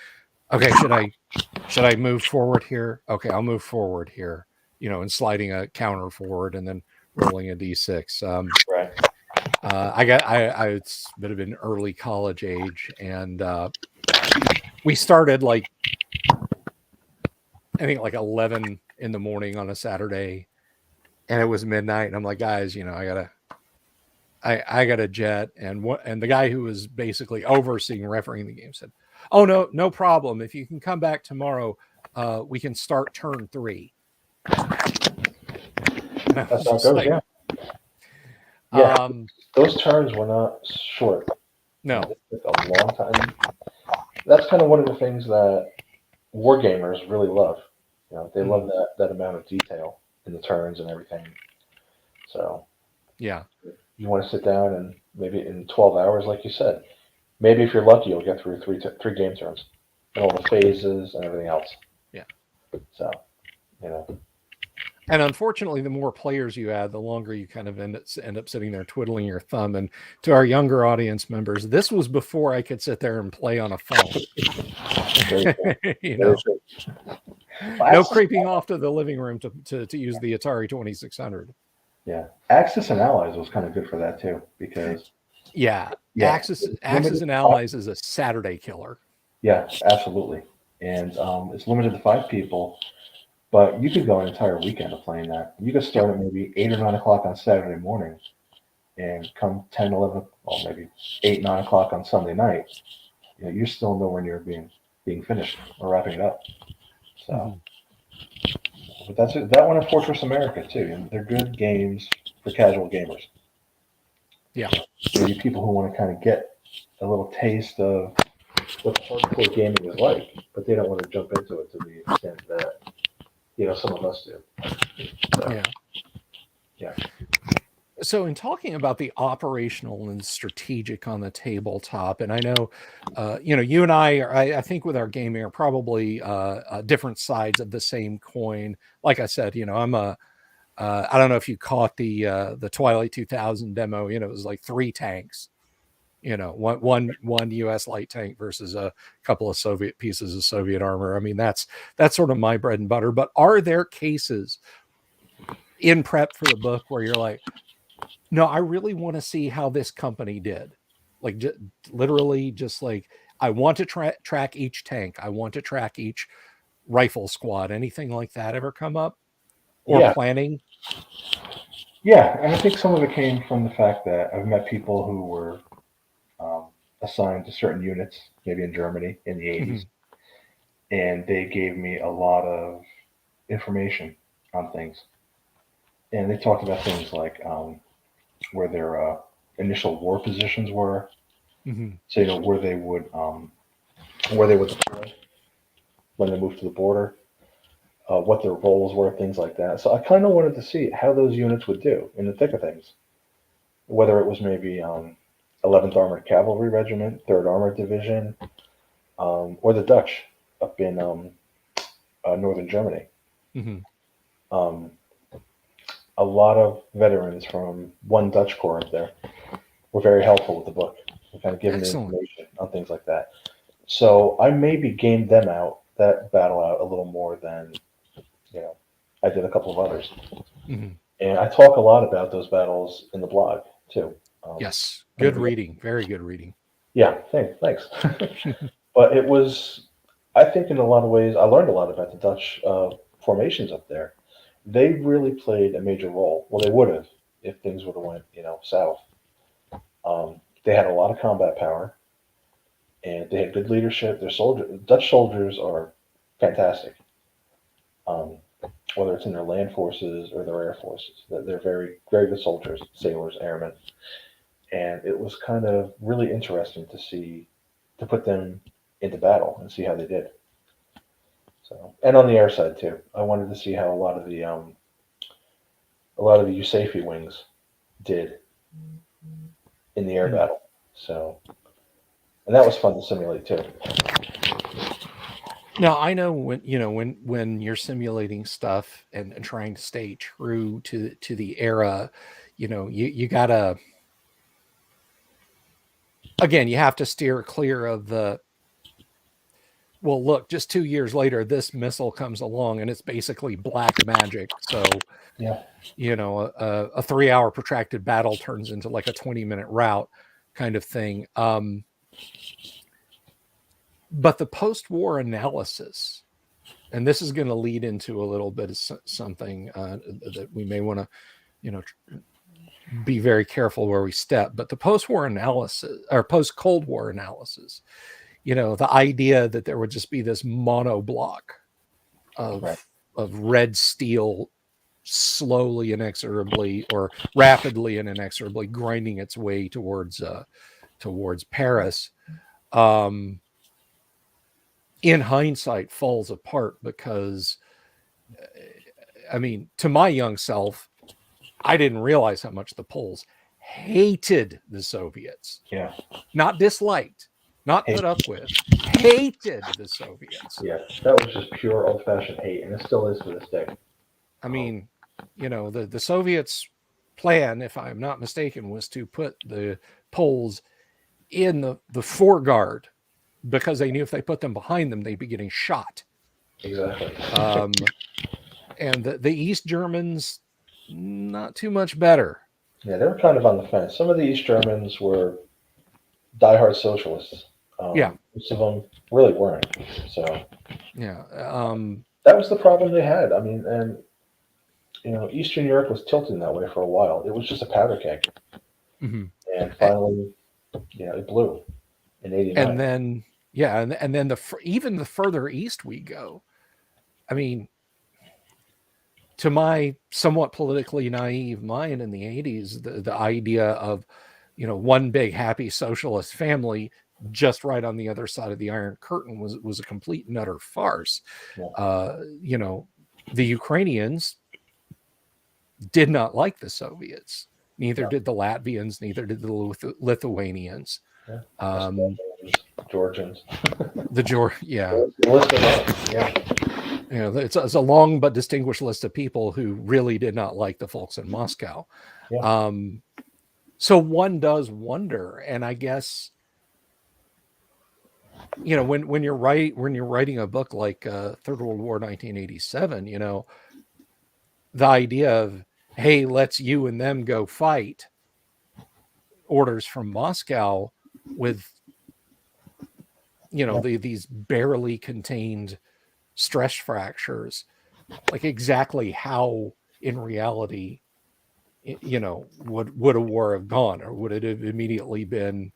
okay, should I move forward here? Okay, I'll move forward here, and sliding a counter forward and then rolling a D6. right. I would have been early college age, and we started I think 11 in the morning on a Saturday, and it was midnight, and I'm like, guys, I got a jet, and the guy who was basically overseeing refereeing the game said, oh, no problem. If you can come back tomorrow, we can start turn 3. That's how it goes, yeah. Yeah, those turns were not short. No. It took a long time. That's kind of one of the things that wargamers really love. They love that amount of detail in the turns and everything. So, yeah, you want to sit down and maybe in 12 hours, like you said, maybe if you're lucky, you'll get through three game turns and all the phases and everything else. Yeah. So, And unfortunately, the more players you add, the longer you kind of end up sitting there twiddling your thumb. And to our younger audience members, this was before I could sit there and play on a phone. No creeping off to the living room to use the Atari 2600. Yeah, Axis and Allies was kind of good for that too, because Axis and Allies is a Saturday killer. Yeah, absolutely, and it's limited to 5 people. But you could go an entire weekend of playing that. You could start at maybe 8 or 9 o'clock on Saturday morning and come 10, 11, or maybe 8, 9 o'clock on Sunday night. You're still nowhere near being finished or wrapping it up. So, but that's it. That one and Fortress America too. And they're good games for casual gamers. Yeah. Maybe people who want to kind of get a little taste of what hardcore gaming is like, but they don't want to jump into it to the extent that some of us do. So, yeah. So in talking about the operational and strategic on the tabletop, and I know, you and I think with our gaming are probably different sides of the same coin. Like I said, I'm I don't know if you caught the Twilight 2000 demo. It was like 3 tanks. One U.S. light tank versus a couple of Soviet pieces of Soviet armor. I mean, that's sort of my bread and butter. But are there cases in prep for the book where you're like, no, I really want to see how this company did. Like literally just like, I want to track each tank. I want to track each rifle squad. Anything like that ever come up? Or planning? Yeah, and I think some of it came from the fact that I've met people who were assigned to certain units, maybe in Germany in the 80s, and they gave me a lot of information on things. And they talked about things like where their initial war positions were, so where they would deploy when they moved to the border, what their roles were, things like that. So I kind of wanted to see how those units would do in the thick of things, whether it was maybe 11th Armored Cavalry Regiment, 3rd Armored Division, or the Dutch up in northern Germany. A lot of veterans from one Dutch corps up there were very helpful with the book, and kind of giving the information on things like that. So I maybe gamed that battle out a little more than I did a couple of others. And I talk a lot about those battles in the blog too. Yes, good reading, very good reading. Yeah, thanks. But it was, I think, in a lot of ways, I learned a lot about the Dutch formations up there. They really played a major role. Well, they would have if things would have went, south. They had a lot of combat power, and they had good leadership. Dutch soldiers are fantastic. Whether it's in their land forces or their air forces, they're very, very good soldiers, sailors, airmen, and it was kind of really interesting to put them into battle and see how they did. So, and on the air side too, I wanted to see how a lot of the USAFE wings did in the air battle. So, and that was fun to simulate too. Now I know when you're simulating stuff and trying to stay true to the era, you gotta, again, you have to steer clear of the, well, look, just 2 years later, this missile comes along and it's basically black magic. So, yeah, a 3-hour protracted battle turns into like a 20-minute route kind of thing. But the post-war analysis, and this is going to lead into a little bit of something that we may want to, be very careful where we step. But the post-war analysis or post-Cold War analysis, the idea that there would just be this mono block of red steel slowly, inexorably, or rapidly and inexorably grinding its way towards Paris. In hindsight, falls apart because, I mean, to my young self, I didn't realize how much the Poles hated the Soviets. Yeah. Not disliked, not put up with, hated the Soviets. Yeah, that was just pure old-fashioned hate, and it still is to this day. I mean, the Soviets' plan, if I'm not mistaken, was to put the Poles in the foreguard, because they knew if they put them behind them, they'd be getting shot. Exactly. And the East Germans, not too much better. Yeah, they were kind of on the fence. Some of the East Germans were diehard socialists. Most of them really weren't. So. Yeah. that was the problem they had. I mean, and Eastern Europe was tilting that way for a while. It was just a powder keg, Mm-hmm. and finally, it blew in '89. And then, yeah, and then even the further east we go, I mean, to my somewhat politically naive mind in the 80s, the idea of, one big happy socialist family just right on the other side of the Iron Curtain was a complete and utter farce. Yeah. The Ukrainians did not like the Soviets. Neither No. did the Latvians, neither did the Lithuanians. Yeah. Georgians. Yeah. List of them. Yeah. It's a long but distinguished list of people who really did not like the folks in Moscow. Yeah. So one does wonder, and I guess when you're writing a book like Third World War 1987, the idea of, hey, let's you and them go fight, orders from Moscow with these barely contained stress fractures, like exactly how in reality would a war have gone, or would it have immediately been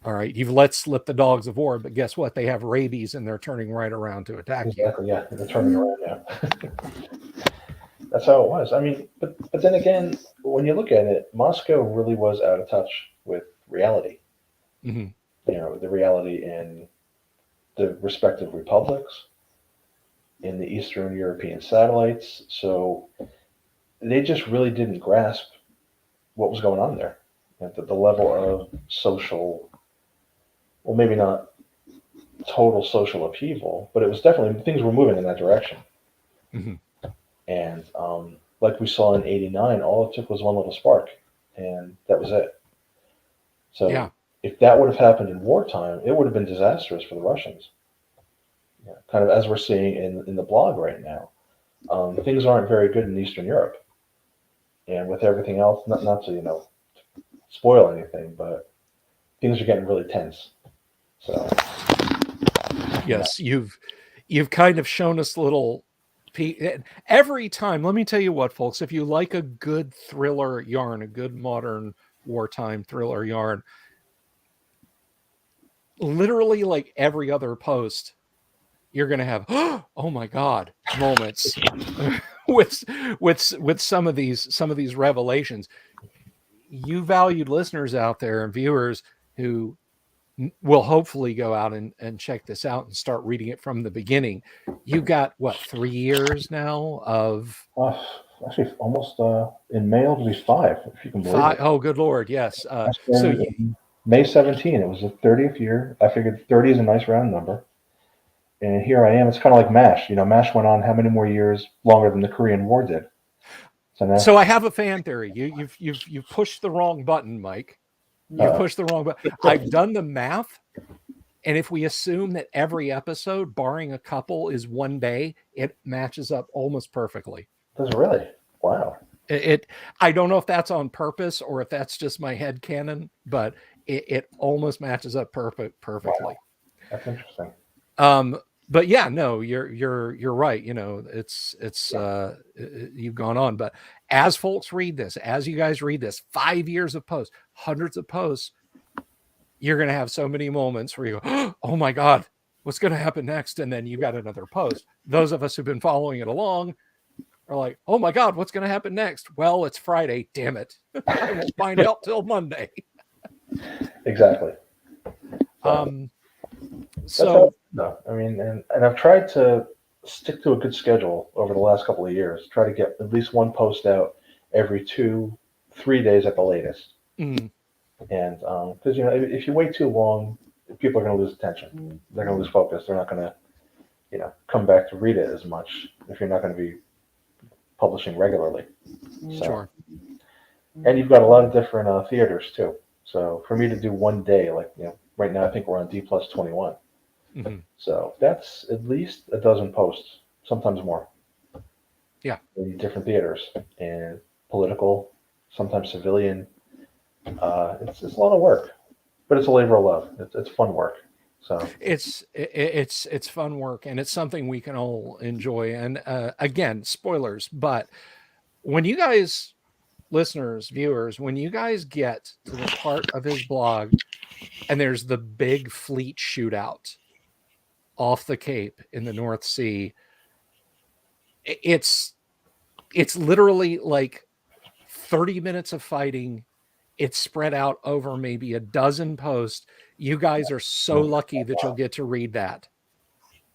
all right, you've let slip the dogs of war, but guess what, they have rabies and they're turning right around to attack you. Exactly. Yeah, they're turning around now. That's how it was. I mean, but then again, when you look at it, Moscow really was out of touch with reality. Mm-hmm. The reality in the respective republics, in the Eastern European satellites. So they just really didn't grasp what was going on there. The level of social, well, maybe not total social upheaval, but it was definitely, things were moving in that direction. Mm-hmm. And like we saw in '89, all it took was one little spark, and that was it. So yeah. If that would have happened in wartime, it would have been disastrous for the Russians. Kind of as we're seeing in the blog right now. Things aren't very good in Eastern Europe. And with everything else, not to, spoil anything, but things are getting really tense. So yes, you've kind of shown us little every time. Let me tell you what, folks, if you like a good thriller yarn, a good modern wartime thriller yarn, literally like every other post, you're going to have oh my god moments with some of these revelations. You valued listeners out there and viewers who will hopefully go out and check this out and start reading it from the beginning. You got what, 3 years now of actually almost in May it'll be 5, if you can believe it. Oh, good Lord, yes. So May 17, it was the 30th year. I figured 30 is a nice round number. And here I am. It's kind of like MASH. MASH went on how many more years longer than the Korean War did? So I have a fan theory. You've pushed the wrong button, Mike. You pushed the wrong button. I've done the math, and if we assume that every episode, barring a couple, is 1 day, it matches up almost perfectly. Does it really? Wow. I don't know if that's on purpose or if that's just my head canon, but it almost matches up perfectly. Wow. That's interesting. But yeah, no, you're right. It's you've gone on, but as folks read this, as you guys read this, 5 years of posts, hundreds of posts, you're going to have so many moments where you go, oh my God, what's going to happen next? And then you got another post. Those of us who've been following it along are like, oh my God, what's going to happen next? Well, it's Friday. Damn it. I won't find out till Monday. Exactly. So no, I mean, and I've tried to stick to a good schedule over the last couple of years. Try to get at least one post out every 2-3 days at the latest. Mm. And because if you wait too long, people are going to lose attention. They're going to lose focus. They're not going to, come back to read it as much if you're not going to be publishing regularly. So, sure. And you've got a lot of different theaters too. So for me to do 1 day, like right now I think we're on D+21. Mm-hmm. So that's at least a dozen posts, sometimes more. Yeah. In different theaters and political, sometimes civilian. It's a lot of work, but it's a labor of love. It's fun work. So it's fun work, and it's something we can all enjoy. And again, spoilers, but when you guys, listeners, viewers, when you guys get to the part of his blog and there's the big fleet shootout off the Cape in the North Sea, it's literally like 30 minutes of fighting. It's spread out over maybe a dozen posts. You guys are so lucky that you'll get to read that.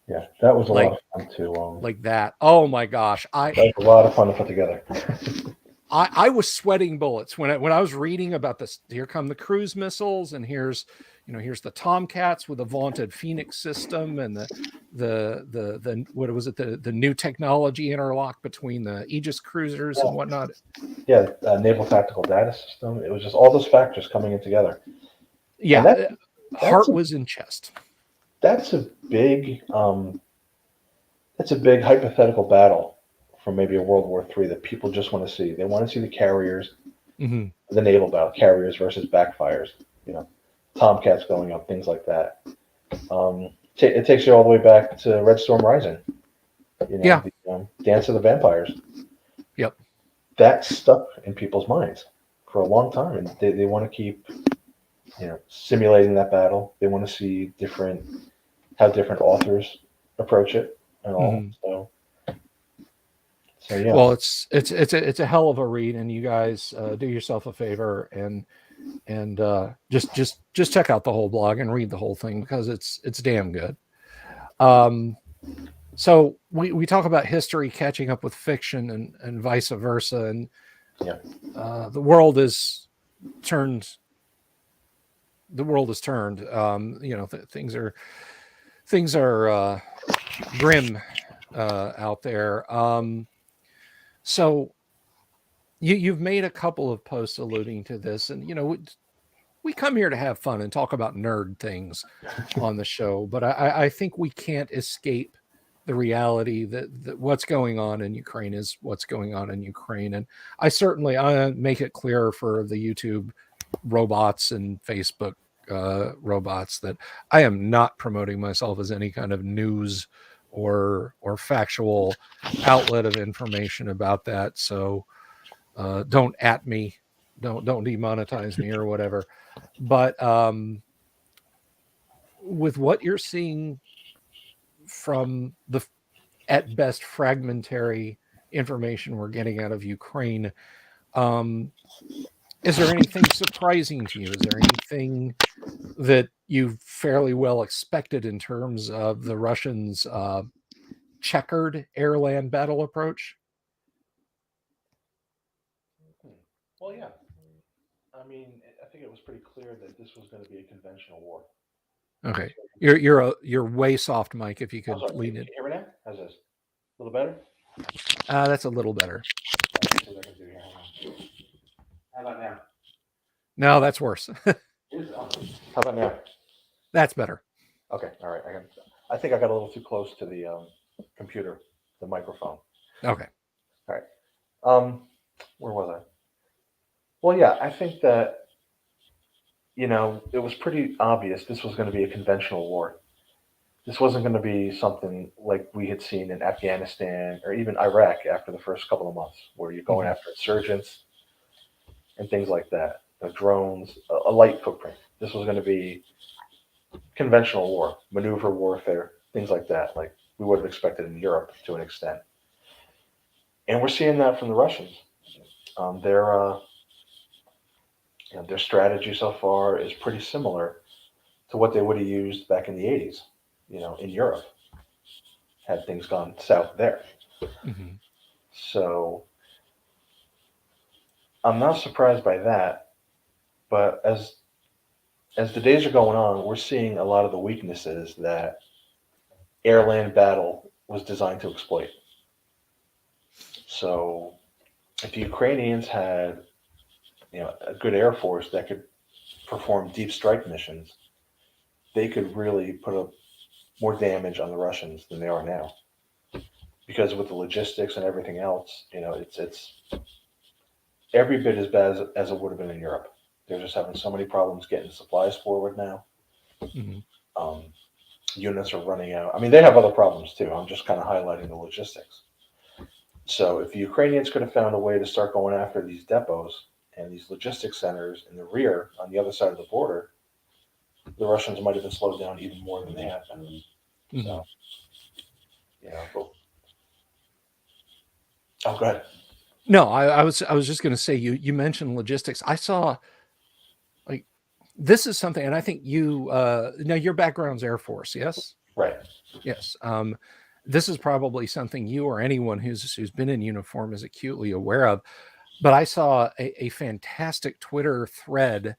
yeah, that was a Like lot of fun to like that. Oh my gosh. that was a lot of fun to put together. I was sweating bullets when I was reading about this. Here come the cruise missiles, and here's the Tomcats with the vaunted Phoenix system, and the what was it, the new technology interlock between the Aegis cruisers and whatnot. Yeah, naval tactical data system. It was just all those factors coming in together. Yeah, And heart was in chest. that's a big hypothetical battle from maybe a World War III that people just want to see. They want to see the carriers, Mm-hmm. the naval battle, carriers versus backfires. Tomcats going up, things like that. It takes you all the way back to Red Storm Rising. Yeah. The Dance of the Vampires. Yep. That stuck in people's minds for a long time, and they want to keep simulating that battle. They want to see how different authors approach it and all. Mm-hmm. So yeah. Well, it's a hell of a read, and you guys do yourself a favor and just check out the whole blog and read the whole thing, because it's damn good. So we talk about history catching up with fiction and vice versa, and the world is turned. Things are grim out there. So you've made a couple of posts alluding to this, and we come here to have fun and talk about nerd things on the show, but I think we can't escape the reality that what's going on in Ukraine is what's going on in Ukraine. And I certainly make it clear for the YouTube robots and Facebook robots that I am not promoting myself as any kind of news or factual outlet of information about that. So don't at me, don't demonetize me or whatever. But with what you're seeing from the at best fragmentary information we're getting out of Ukraine, is there anything surprising to you? Is there anything that you fairly well expected in terms of the Russians' checkered air-land battle approach? Well, yeah. I mean, I think it was pretty clear that this was going to be a conventional war. Okay, you're way soft, Mike. If you could lean in. Can you hear me now? How's this? A little better? That's a little better. How about now? No, that's worse. How about now? That's better. Okay, all right. I think I got a little too close to the computer, the microphone. Okay. All right. Where was I? Well, yeah, I think that it was pretty obvious this was going to be a conventional war. This wasn't going to be something like we had seen in Afghanistan or even Iraq after the first couple of months, where you're going after insurgents and things like that. The drones, a light footprint. This was going to be conventional war, maneuver warfare, things like that, like we would have expected in Europe to an extent. And we're seeing that from the Russians. Their strategy so far is pretty similar to what they would have used back in the 80s, in Europe, had things gone south there. Mm-hmm. So I'm not surprised by that, but as the days are going on, we're seeing a lot of the weaknesses that air-land battle was designed to exploit. So if the Ukrainians had a good air force that could perform deep strike missions, they could really put up more damage on the Russians than they are now. Because with the logistics and everything else, it's every bit as bad as it would have been in Europe. They're just having so many problems getting supplies forward now. Mm-hmm. units are running out. I mean, they have other problems too. I'm just kind of highlighting the logistics. So if the Ukrainians could have found a way to start going after these depots and these logistics centers in the rear on the other side of the border, the Russians might have been slowed down even more than they have been. Mm-hmm. So, but, oh, go ahead. No, I was just going to say, you mentioned logistics. I saw, like, this is something, and I think you now your background's Air Force, yes? Right. Yes. This is probably something you or anyone who's been in uniform is acutely aware of. But I saw a fantastic Twitter thread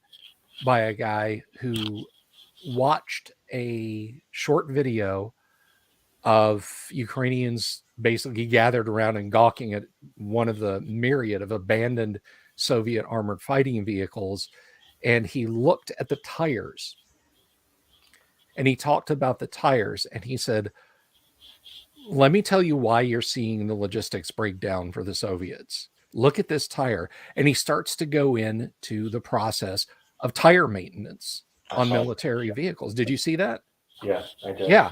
by a guy who watched a short video of Ukrainians basically gathered around and gawking at one of the myriad of abandoned Soviet armored fighting vehicles. And he looked at the tires and he talked about the tires and he said, let me tell you why you're seeing the logistics break down for the Soviets. Look at this tire. And he starts to go into the process of tire maintenance on military vehicles. Did you see that? Yeah, I did. Yeah.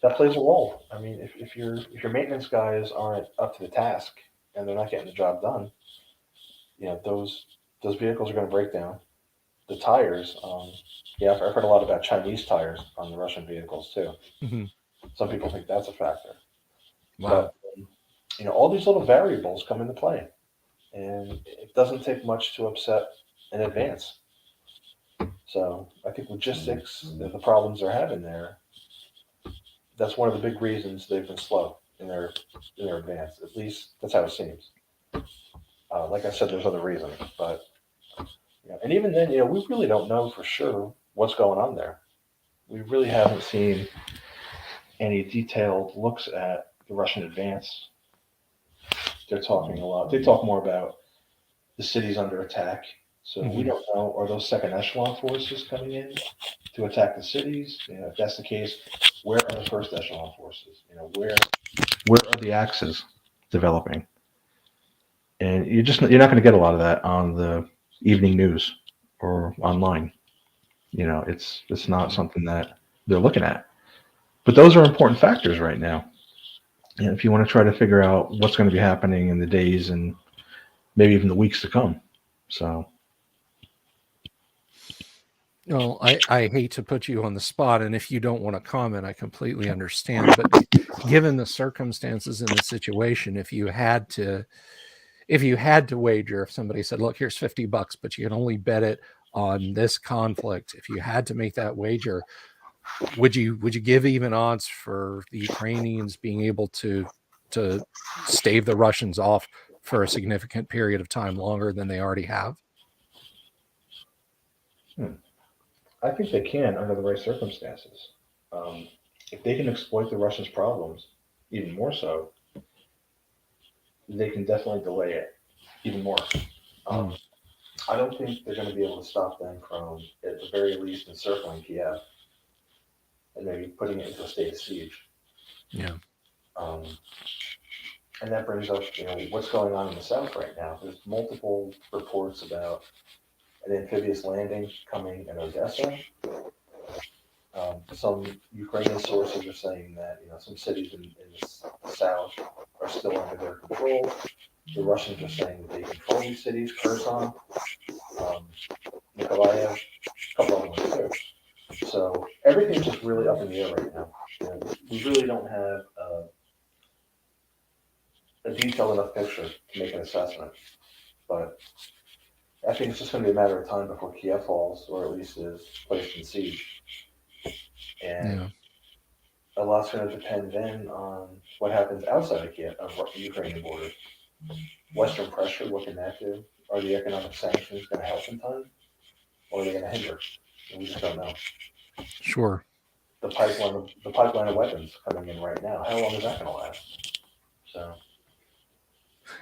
That plays a role. I mean, if your maintenance guys aren't up to the task and they're not getting the job done, those vehicles are going to break down. The tires, I've heard a lot about Chinese tires on the Russian vehicles too. Mm-hmm. Some people think that's a factor. Wow. But all these little variables come into play, and it doesn't take much to upset an advance. So I think logistics, the problems they're having there, that's one of the big reasons they've been slow in their advance. At least that's how it seems. Like I said, there's other reasons, but and even then, we really don't know for sure what's going on there. We really haven't seen any detailed looks at the Russian advance. They're talking a lot. They talk more about the cities under attack. So we don't know, are those second echelon forces coming in to attack the cities? If that's the case, where are the first echelon forces? Where are the axes developing? And you're not going to get a lot of that on the evening news or online. It's not something that they're looking at. But those are important factors right now. And if you want to try to figure out what's going to be happening in the days and maybe even the weeks to come. So. Well, I hate to put you on the spot, and if you don't want to comment, I completely understand. But given the circumstances in the situation, if you had to wager, if somebody said, look, here's $50, but you can only bet it on this conflict, if you had to make that wager, would you give even odds for the Ukrainians being able to stave the Russians off for a significant period of time longer than they already have? I think they can under the right circumstances. If they can exploit the Russians' problems even more so, they can definitely delay it even more. I don't think they're going to be able to stop them from, at the very least, encircling Kiev and maybe putting it into a state of siege. Yeah. And that brings up, what's going on in the south right now. There's multiple reports about an amphibious landing coming in Odessa. Some Ukrainian sources are saying that some cities in the south are still under their control. The Russians are saying that they control these cities, Kherson, Nikolaev, a couple other ones too. So everything's just really up in the air right now. We really don't have a detailed enough picture to make an assessment. But I think it's just going to be a matter of time before Kiev falls, or at least is placed in siege. And a lot's going to depend then on what happens outside of Kiev, of the Ukrainian border. Western pressure, what can that do? Are the economic sanctions going to help in time, or are they going to hinder? And we just don't know. Sure. The pipeline of weapons coming in right now. How long is that going to last? So.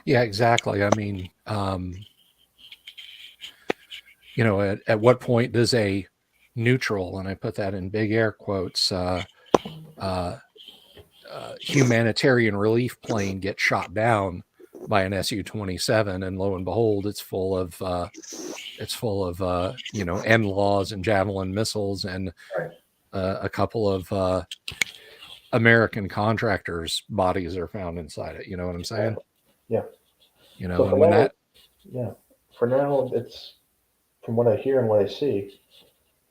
Yeah, exactly. I mean, at what point does a neutral, and I put that in big air quotes, humanitarian relief plane get shot down by an Su-27, and lo and behold, it's full of it's full of NLAWs and javelin missiles, and Right. a couple of American contractors' bodies are found inside it. You know what I'm saying? Yeah. And when that, for now, it's from what I hear and what I see,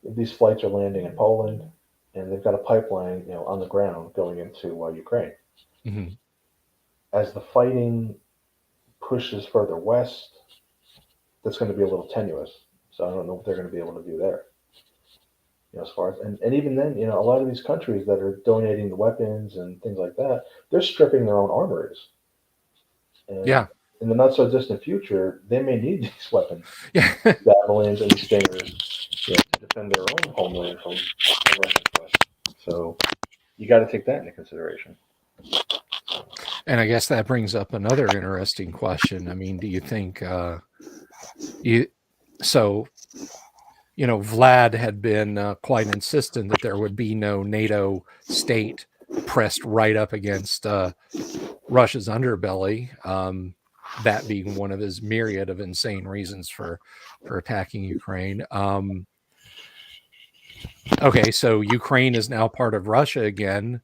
these flights are landing in Poland, and they've got a pipeline, on the ground going into Ukraine. Mhm. As the fighting pushes further west, that's going to be a little tenuous. So I don't know what they're going to be able to do there. As far as and even then, a lot of these countries that are donating the weapons and things like that, they're stripping their own armories. And yeah, in the not so distant future, they may need these weapons, yeah. javelins and stingers, to defend their own homeland from the Russian quest. So you got to take that into consideration. And I guess that brings up another interesting question. I mean, do you think so? Vlad had been quite insistent that there would be no NATO state pressed right up against Russia's underbelly. That being one of his myriad of insane reasons for attacking Ukraine. Okay, so Ukraine is now part of Russia again.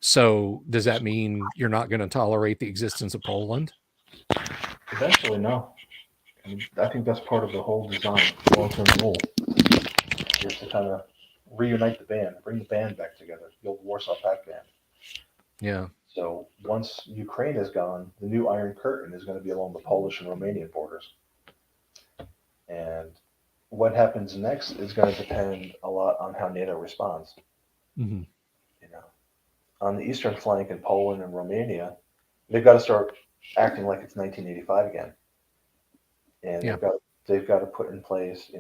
So does that mean you're not going to tolerate the existence of Poland? Eventually, no. I think that's part of the whole design, long-term goal, is to kind of reunite the band, bring the band back together, the old Warsaw Pact band. Yeah. So once Ukraine is gone, the new Iron Curtain is going to be along the Polish and Romanian borders. And what happens next is going to depend a lot on how NATO responds. Mm-hmm. On the eastern flank in Poland and Romania, they've got to start acting like it's 1985 again, and Yeah. they've got to put in place,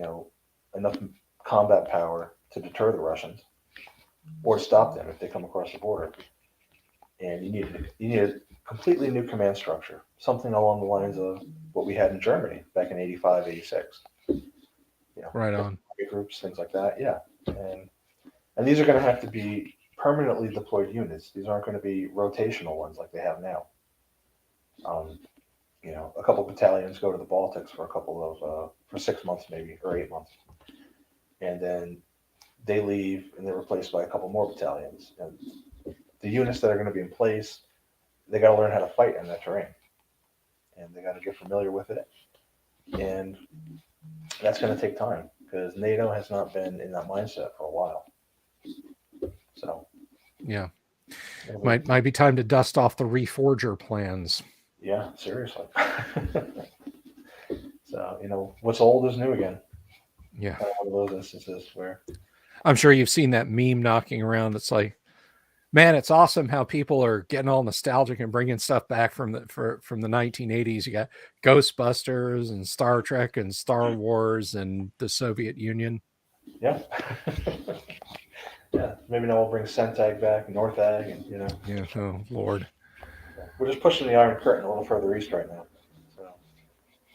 enough combat power to deter the Russians or stop them if they come across the border. And you need a completely new command structure, something along the lines of what we had in Germany back in 85, 86. Right on. Groups, things like that. Yeah, and these are going to have to be permanently deployed units. These aren't going to be rotational ones like they have now. A couple battalions go to the Baltics for for 6 months maybe, or 8 months, and then they leave and they're replaced by a couple more battalions. And the units that are going to be in place, they got to learn how to fight in that terrain, and they got to get familiar with it, and that's going to take time because NATO has not been in that mindset for a while. So yeah, might be time to dust off the Reforger plans. Yeah, seriously. So what's old is new again. Yeah, kind of one of those instances where I'm sure you've seen that meme knocking around. It's like, man, it's awesome how people are getting all nostalgic and bringing stuff back from the 1980s. You got Ghostbusters and Star Trek and Star Wars and the Soviet Union. Yeah. Yeah, maybe now we'll bring Centag back, Northag, and Yeah. Oh Lord. We're just pushing the Iron Curtain a little further east right now. So.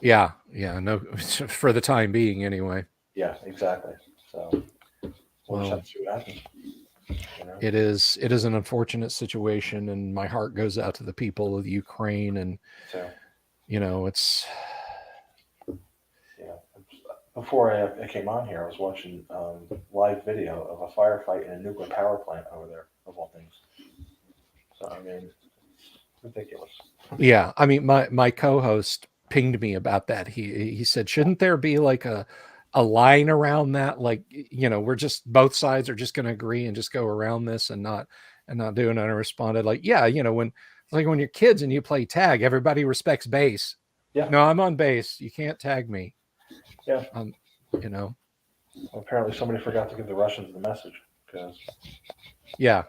Yeah. No, for the time being, anyway. Yeah, exactly. So we'll just have to see what happens. It is an unfortunate situation, and my heart goes out to the people of Ukraine. And it's. Yeah. Before I came on here, I was watching live video of a firefight in a nuclear power plant over there, of all things. So I mean, ridiculous. Yeah, I mean, my co-host pinged me about that. He said, shouldn't there be like a line around that? Like, we're just, both sides are just going to agree and just go around this and not do it. And I responded like, yeah, when you're kids and you play tag, everybody respects base. Yeah. No, I'm on base. You can't tag me. Yeah. Well, apparently somebody forgot to give the Russians the message because. Yeah.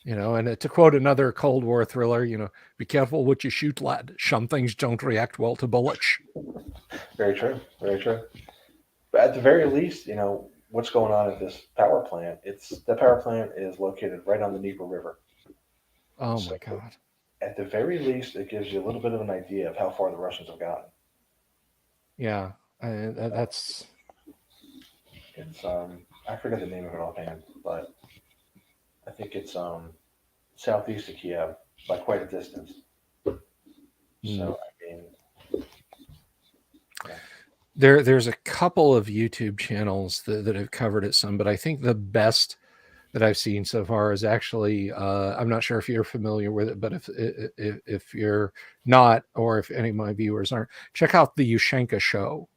And to quote another Cold War thriller, be careful what you shoot, lad. Some things don't react well to bullets. Very true. Very true. But at the very least, what's going on at this power plant, the power plant is located right on the Dnieper River. Oh, my God. At the very least, it gives you a little bit of an idea of how far the Russians have gotten. Yeah. That's. It's, I forget the name of it offhand, but I think it's southeast of Kiev by quite a distance. So, I mean. Yeah. There's a couple of YouTube channels that have covered it some, but I think the best that I've seen so far is actually, I'm not sure if you're familiar with it, but if you're not, or if any of my viewers aren't, check out the Yushenka Show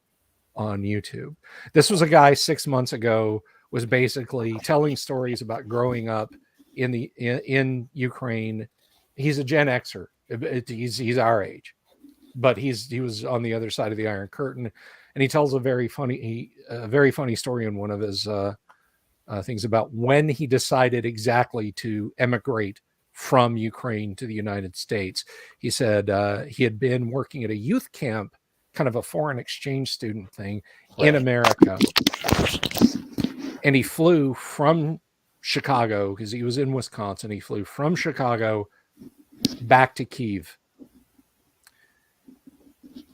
on YouTube. This was a guy 6 months ago, was basically telling stories about growing up in Ukraine. He's a Gen Xer. He's our age, but he was on the other side of the Iron Curtain, and he tells a very funny story in one of his things about when he decided exactly to emigrate from Ukraine to the United States. He said he had been working at a youth camp, kind of a foreign exchange student thing in America, and he flew from Chicago, because he was in Wisconsin. He flew from Chicago back to Kyiv.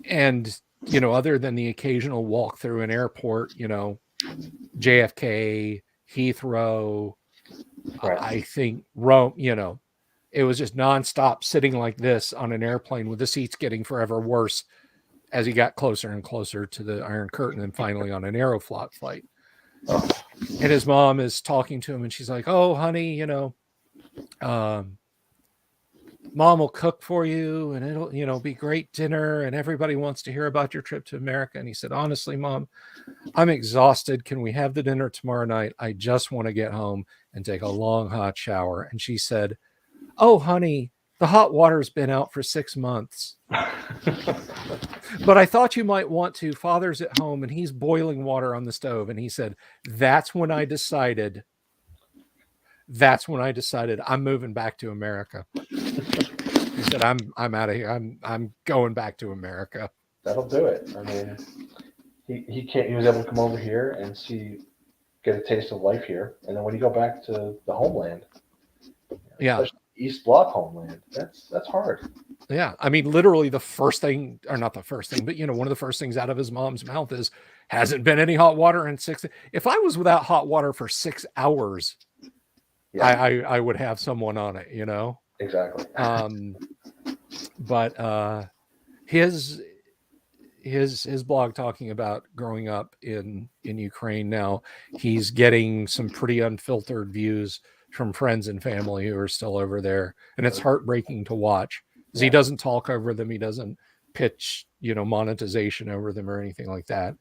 And, other than the occasional walk through an airport, JFK, Heathrow, I think Rome, it was just nonstop sitting like this on an airplane, with the seats getting forever worse as he got closer and closer to the Iron Curtain, and finally on an Aeroflot flight. And his mom is talking to him, and she's like, "Oh, honey, Mom will cook for you, and it'll, be great dinner, and everybody wants to hear about your trip to America." And he said, "Honestly, Mom, I'm exhausted. Can we have the dinner tomorrow night? I just want to get home and take a long hot shower." And she said, "Oh, honey, the hot water's been out for 6 months. But I thought you might want to. Father's at home, and he's boiling water on the stove." And he said, that's when I decided I'm moving back to America. He said, I'm out of here. I'm going back to America. That'll do it. I mean, he was able to come over here and get a taste of life here. And then when you go back to the homeland, especially East Bloc homeland, that's hard. Yeah. I mean, literally the first thing, or not the first thing, but one of the first things out of his mom's mouth is, hasn't been any hot water in 6. If I was without hot water for 6 hours, I would have someone on it, Exactly. But his blog talking about growing up in Ukraine now, he's getting some pretty unfiltered views from friends and family who are still over there, and it's heartbreaking to watch, because he doesn't talk over them, he doesn't pitch monetization over them or anything like that.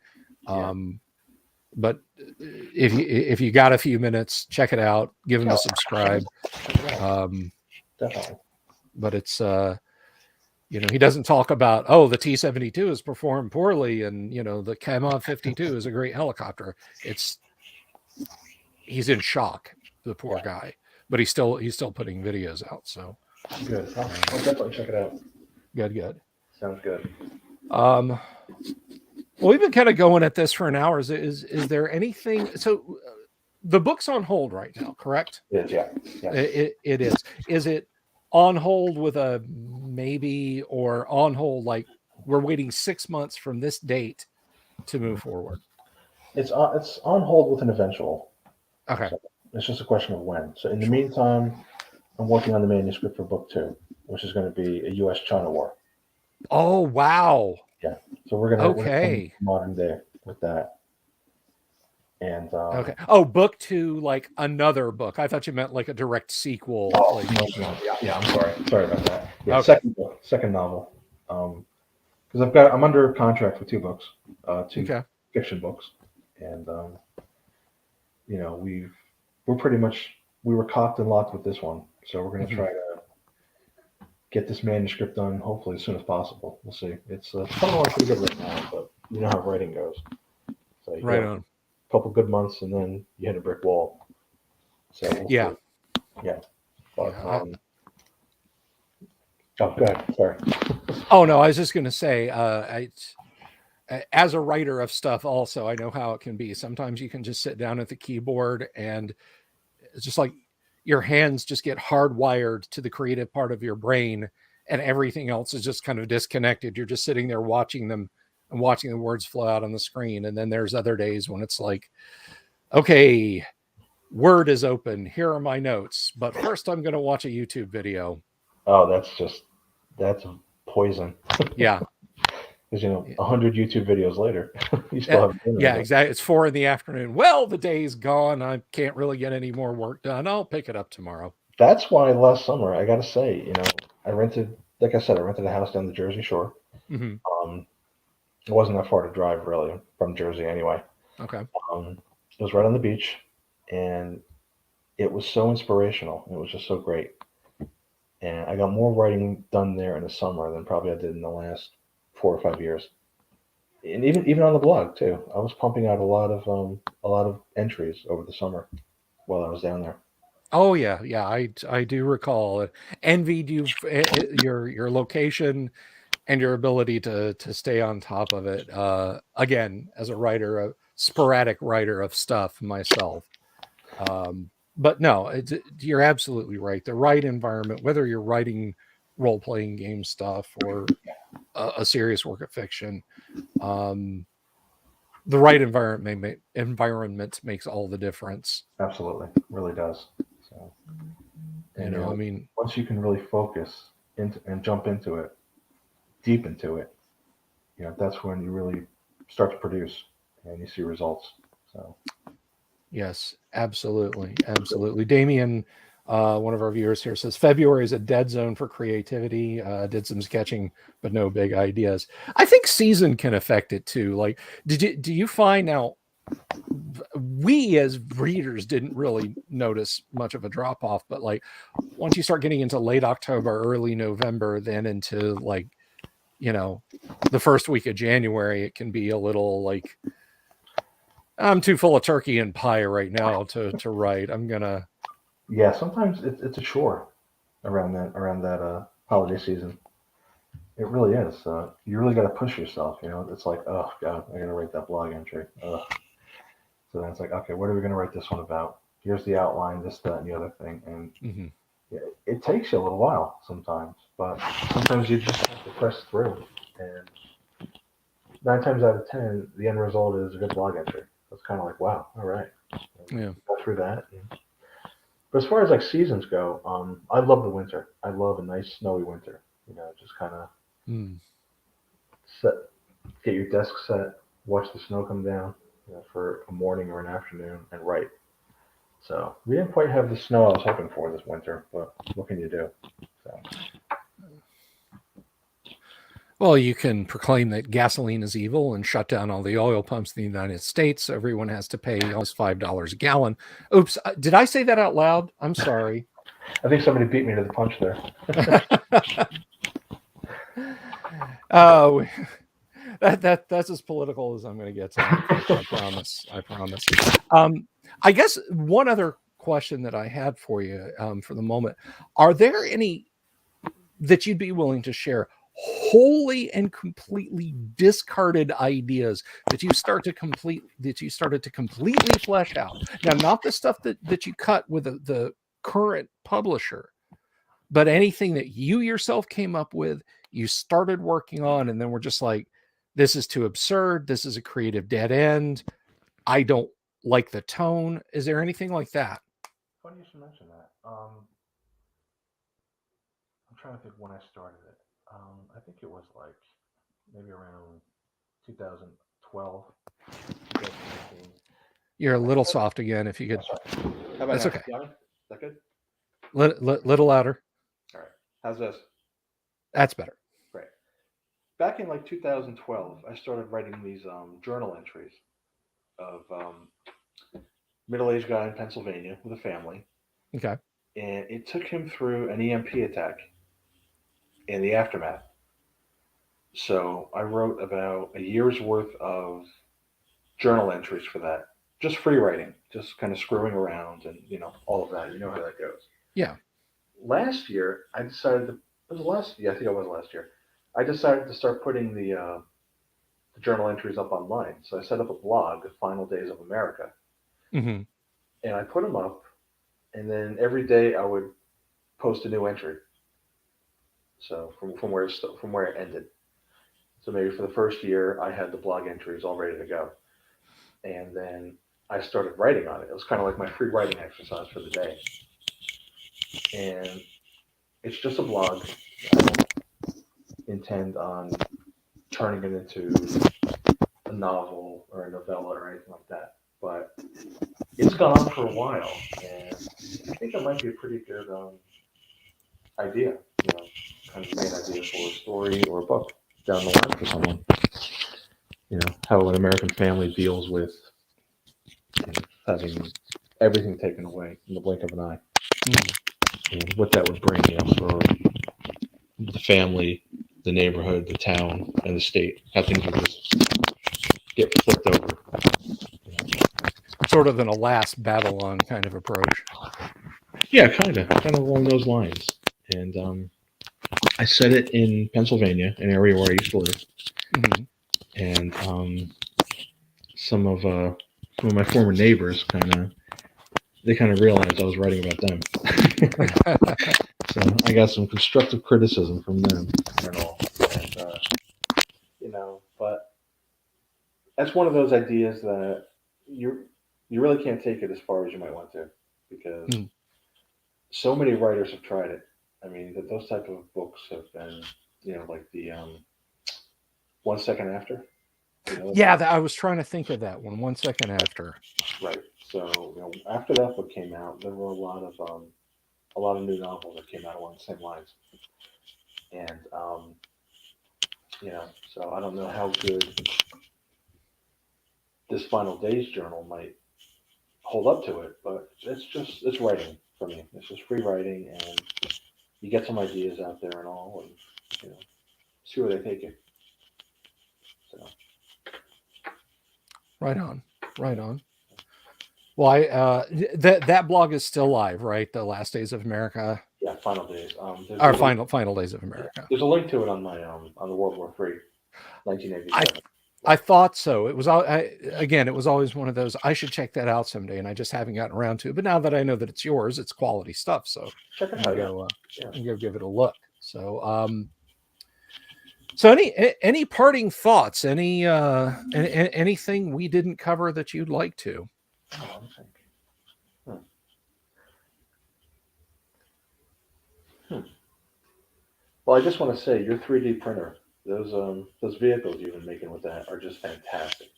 But if you got a few minutes, check it out, give him a subscribe. Definitely. But it's he doesn't talk about, oh, the T-72 has performed poorly, and the Kamov 52 is a great helicopter. He's in shock, the poor guy, but he's still putting videos out. So good. I'll definitely check it out. Good. Sounds good. Well, we've been kind of going at this for an hour. Is there anything? So the book's on hold right now, correct? It is, yeah. It is. Is it on hold with a maybe, or on hold like we're waiting 6 months from this date to move forward? It's on hold with an eventual. Okay. So it's just a question of when. So in the meantime, I'm working on the manuscript for book 2, which is going to be a U.S.-China war. Oh, wow. Yeah. So we're going to modern day with that. And okay. Oh, book 2, like another book. I thought you meant like a direct sequel. No. Yeah. I'm sorry about that. Yeah. Okay. Second novel. Because I'm under contract for 2 books, 2 fiction books, and we were cocked and locked with this one, so we're going to try to get this manuscript done hopefully as soon as possible. We'll see. It's coming along pretty good right now, but you know how writing goes. So right on. A couple good months, and then you hit a brick wall. So we'll see. Yeah. But, oh, go ahead. Sorry. Oh no, I was just going to say, as a writer of stuff, also I know how it can be. Sometimes you can just sit down at the keyboard, and it's just like your hands just get hardwired to the creative part of your brain, and everything else is just kind of disconnected. You're just sitting there watching them and watching the words flow out on the screen. And then there's other days when it's like, okay, Word is open. Here are my notes, but first I'm going to watch a YouTube video. Oh, that's poison. Yeah. Because, 100 Yeah. YouTube videos later, you still haven't done Yeah, anything. exactly. It's 4 p.m. Well, the day's gone. I can't really get any more work done. I'll pick it up tomorrow. That's why last summer, I got to say, I rented, like I said, I rented a house down the Jersey Shore. Mm-hmm. It wasn't that far to drive, really, from Jersey anyway. Okay. It was right on the beach, and it was so inspirational. It was just so great. And I got more writing done there in the summer than probably I did in the last 4 or 5 years. And even on the blog too, I was pumping out a lot of entries over the summer while I was down there. Oh yeah, yeah. I do recall. Envied you your location and your ability to stay on top of it. Again, as a writer, a sporadic writer of stuff myself. But no, you're absolutely right. The right environment, whether you're writing role-playing game stuff or a serious work of fiction, the right environment makes all the difference. Absolutely, really does. So, and I mean, once you can really focus into and jump into it, deep into it, that's when you really start to produce and you see results. So, yes, absolutely, absolutely. Damien, one of our viewers here, says February is a dead zone for creativity. Did some sketching, but no big ideas. I think season can affect it too. Like, do you find now? We as readers didn't really notice much of a drop off, but like once you start getting into late October, early November, then into like the first week of January, it can be a little like, I'm too full of turkey and pie right now to write. I'm gonna. yeah, sometimes it's a chore around that holiday season. It really is. You really got to push yourself. It's like, oh God, I got to write that blog entry. Ugh. So then it's like, okay, what are we going to write this one about? Here's the outline, this, that, and the other thing. And Mhm. it takes you a little while sometimes, but sometimes you just have to press through. And 9 times out of 10, the end result is a good blog entry. So it's kind of like, wow, all right. Yeah. Go through that. But as far as like seasons go, I love the winter. I love a nice snowy winter. Just kind of Mm. set, get your desk set, watch the snow come down, for a morning or an afternoon, and write. So we didn't quite have the snow I was hoping for this winter, but what can you do? So Well, you can proclaim that gasoline is evil and shut down all the oil pumps in the United States. So everyone has to pay almost $5 a gallon. Oops, did I say that out loud? I'm sorry. I think somebody beat me to the punch there. Oh, that's as political as I'm going to get tonight, folks. I promise. I promise. I guess one other question that I had for you for the moment: are there any that you'd be willing to share wholly and completely discarded ideas that you started to completely flesh out? Now, not the stuff that you cut with the current publisher, but anything that you yourself came up with, you started working on, and then we're just like, this is too absurd. This is a creative dead end. I don't like the tone. Is there anything like that? Funny you should mention that. I'm trying to think when I started it. I think it was like maybe around 2012, 2019. You're a little soft again. If you Oh, could, sorry. How about that's now? okay. Got it? Is that good? Little louder. All right. How's this? That's better. Great. Back in like 2012, I started writing these journal entries of middle-aged guy in Pennsylvania with a family, Okay. and it took him through an EMP attack and the aftermath. So I wrote about a year's worth of journal entries for that, just free writing, just kind of screwing around and all of that. You know how that goes. Yeah. Last year, I decided to. It was last. Yeah, I think it was last year. I decided to start putting the journal entries up online. So I set up a blog, The Final Days of America, Mm-hmm. and I put them up. And then every day I would post a new entry. So from where it ended. So maybe for the first year, I had the blog entries all ready to go, and then I started writing on it. It was kind of like my free writing exercise for the day, and it's just a blog. I don't intend on turning it into a novel or a novella or anything like that. But it's gone on for a while, and I think that might be a pretty good idea, kind of main idea for a story or a book down the line for someone. How an American family deals with having everything taken away in the blink of an eye. And what that would bring, for the family, the neighborhood, the town, and the state. How things would just get flipped over. Sort of an a last Babylon kind of approach. Yeah, kind of along those lines. And I set it in Pennsylvania, an area where I used to live. Mm-hmm. And some of my former neighbors kind of realized I was writing about them. So I got some constructive criticism from them and all. And, but that's one of those ideas that you really can't take it as far as you might want to, because so many writers have tried it. I mean, those type of books have been, like the 1 second after. Yeah, I was trying to think of that one. 1 second after. Right. So after that book came out, there were a lot of new novels that came out along the same lines, and so I don't know how good this Final Days journal might hold up to it, but it's writing for me. It's just free writing, and you get some ideas out there and all, and see where they take you. So. Right on. Well, that blog is still live, right? The Last Days of America. Yeah, Final Days. Our final Days of America. Yeah, there's a link to it on my on the World War III, 1987. I thought so. It was it was always one of those. I should check that out someday, and I just haven't gotten around to it. But now that I know that it's yours, it's quality stuff. So check it out. Go give it a look. So, so any parting thoughts? Anything we didn't cover that you'd like to? Oh, Well, I just want to say your 3D printer, those vehicles you've been making with that are just fantastic.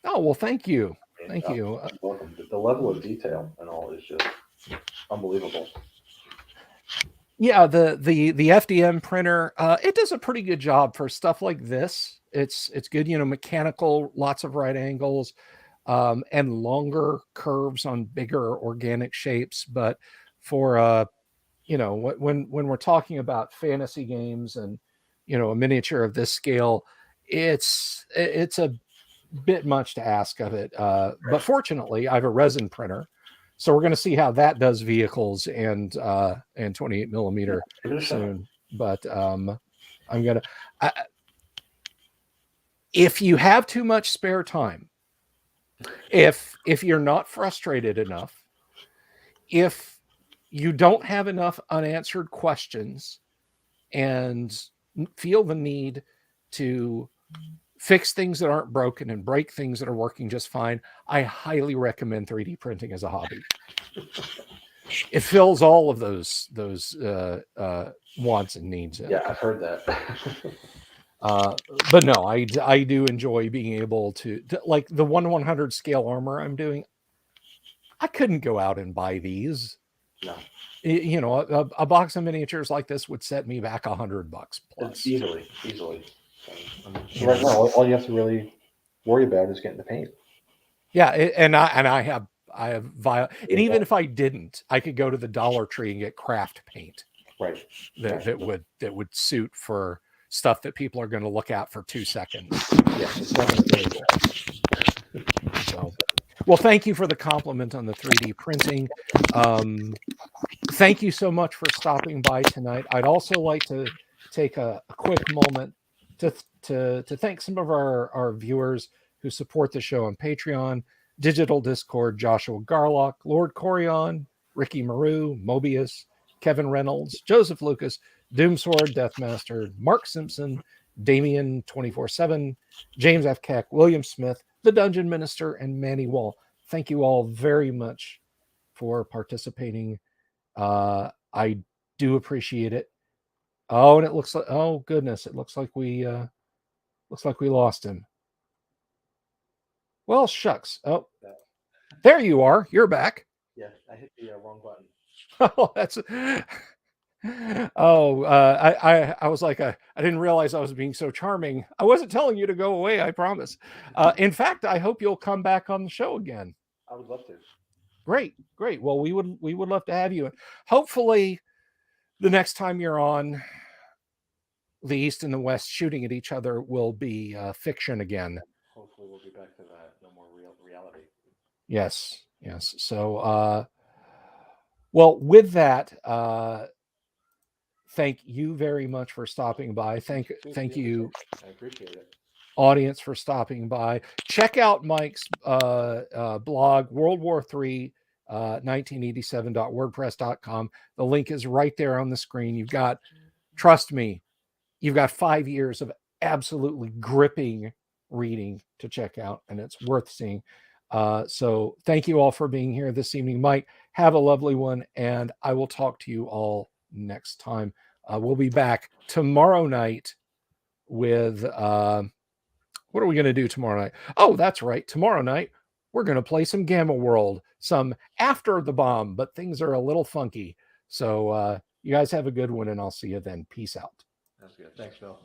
Oh, well, thank you. Thank you. You're welcome. The level of detail and all is just unbelievable. Yeah, the FDM printer, it does a pretty good job for stuff like this. It's good, mechanical, lots of right angles, and longer curves on bigger organic shapes. But for when we're talking about fantasy games and a miniature of this scale, it's a bit much to ask of it. But fortunately, I have a resin printer, so we're going to see how that does vehicles and 28 millimeter soon. But I'm gonna, if you have too much spare time, if you're not frustrated enough, if you don't have enough unanswered questions and feel the need to fix things that aren't broken and break things that are working just fine, I highly recommend 3D printing as a hobby. It fills all of those wants and needs. Yeah, I've heard that. But no, I do enjoy being able to like the 1/100 scale armor I'm doing. I couldn't go out and buy these. No. A box of miniatures like this would set me back $100 plus. Easily. So right now, all you have to really worry about is getting the paint. Yeah, and I have and even if I didn't, I could go to the Dollar Tree and get craft paint. Right. That would suit for stuff that people are going to look at for 2 seconds. Yeah, it's not going to be so. Well, thank you for the compliment on the 3D printing. Thank you so much for stopping by tonight. I'd also like to take a quick moment to thank some of our viewers who support the show on Patreon, Digital Discord, Joshua Garlock, Lord Corion, Ricky Maru, Mobius, Kevin Reynolds, Joseph Lucas, Doomsword, Deathmaster, Mark Simpson, Damien 24/7, James F. Keck, William Smith, the Dungeon Minister, and Manny Wall. Thank you all very much for participating. I do appreciate it. Oh, and it looks like, oh goodness, it looks like we Looks like we lost him. Well, shucks. Oh, there you are. You're back. Yeah, I hit the wrong button. Oh, that's. Oh, I was like, I didn't realize I was being so charming. I wasn't telling you to go away. I promise. In fact, I hope you'll come back on the show again. I would love to. Great. Well, we would love to have you. And hopefully, the next time you're on, the East and the West shooting at each other will be fiction again. Hopefully, we'll be back to that. No more reality. Yes. So, well, with that, thank you very much for stopping by. Thank you, I appreciate it. audience, for stopping by. Check out Mike's blog, World War III, 1987.wordpress.com. The link is right there on the screen. Trust me, you've got 5 years of absolutely gripping reading to check out, and it's worth seeing. So thank you all for being here this evening. Mike, have a lovely one, and I will talk to you all next time. We'll be back tomorrow night with what are we going to do tomorrow night? Oh, that's right. Tomorrow night, we're going to play some Gamma World, some After the Bomb, but things are a little funky. So you guys have a good one, and I'll see you then. Peace out. That's good. Thanks, Bill.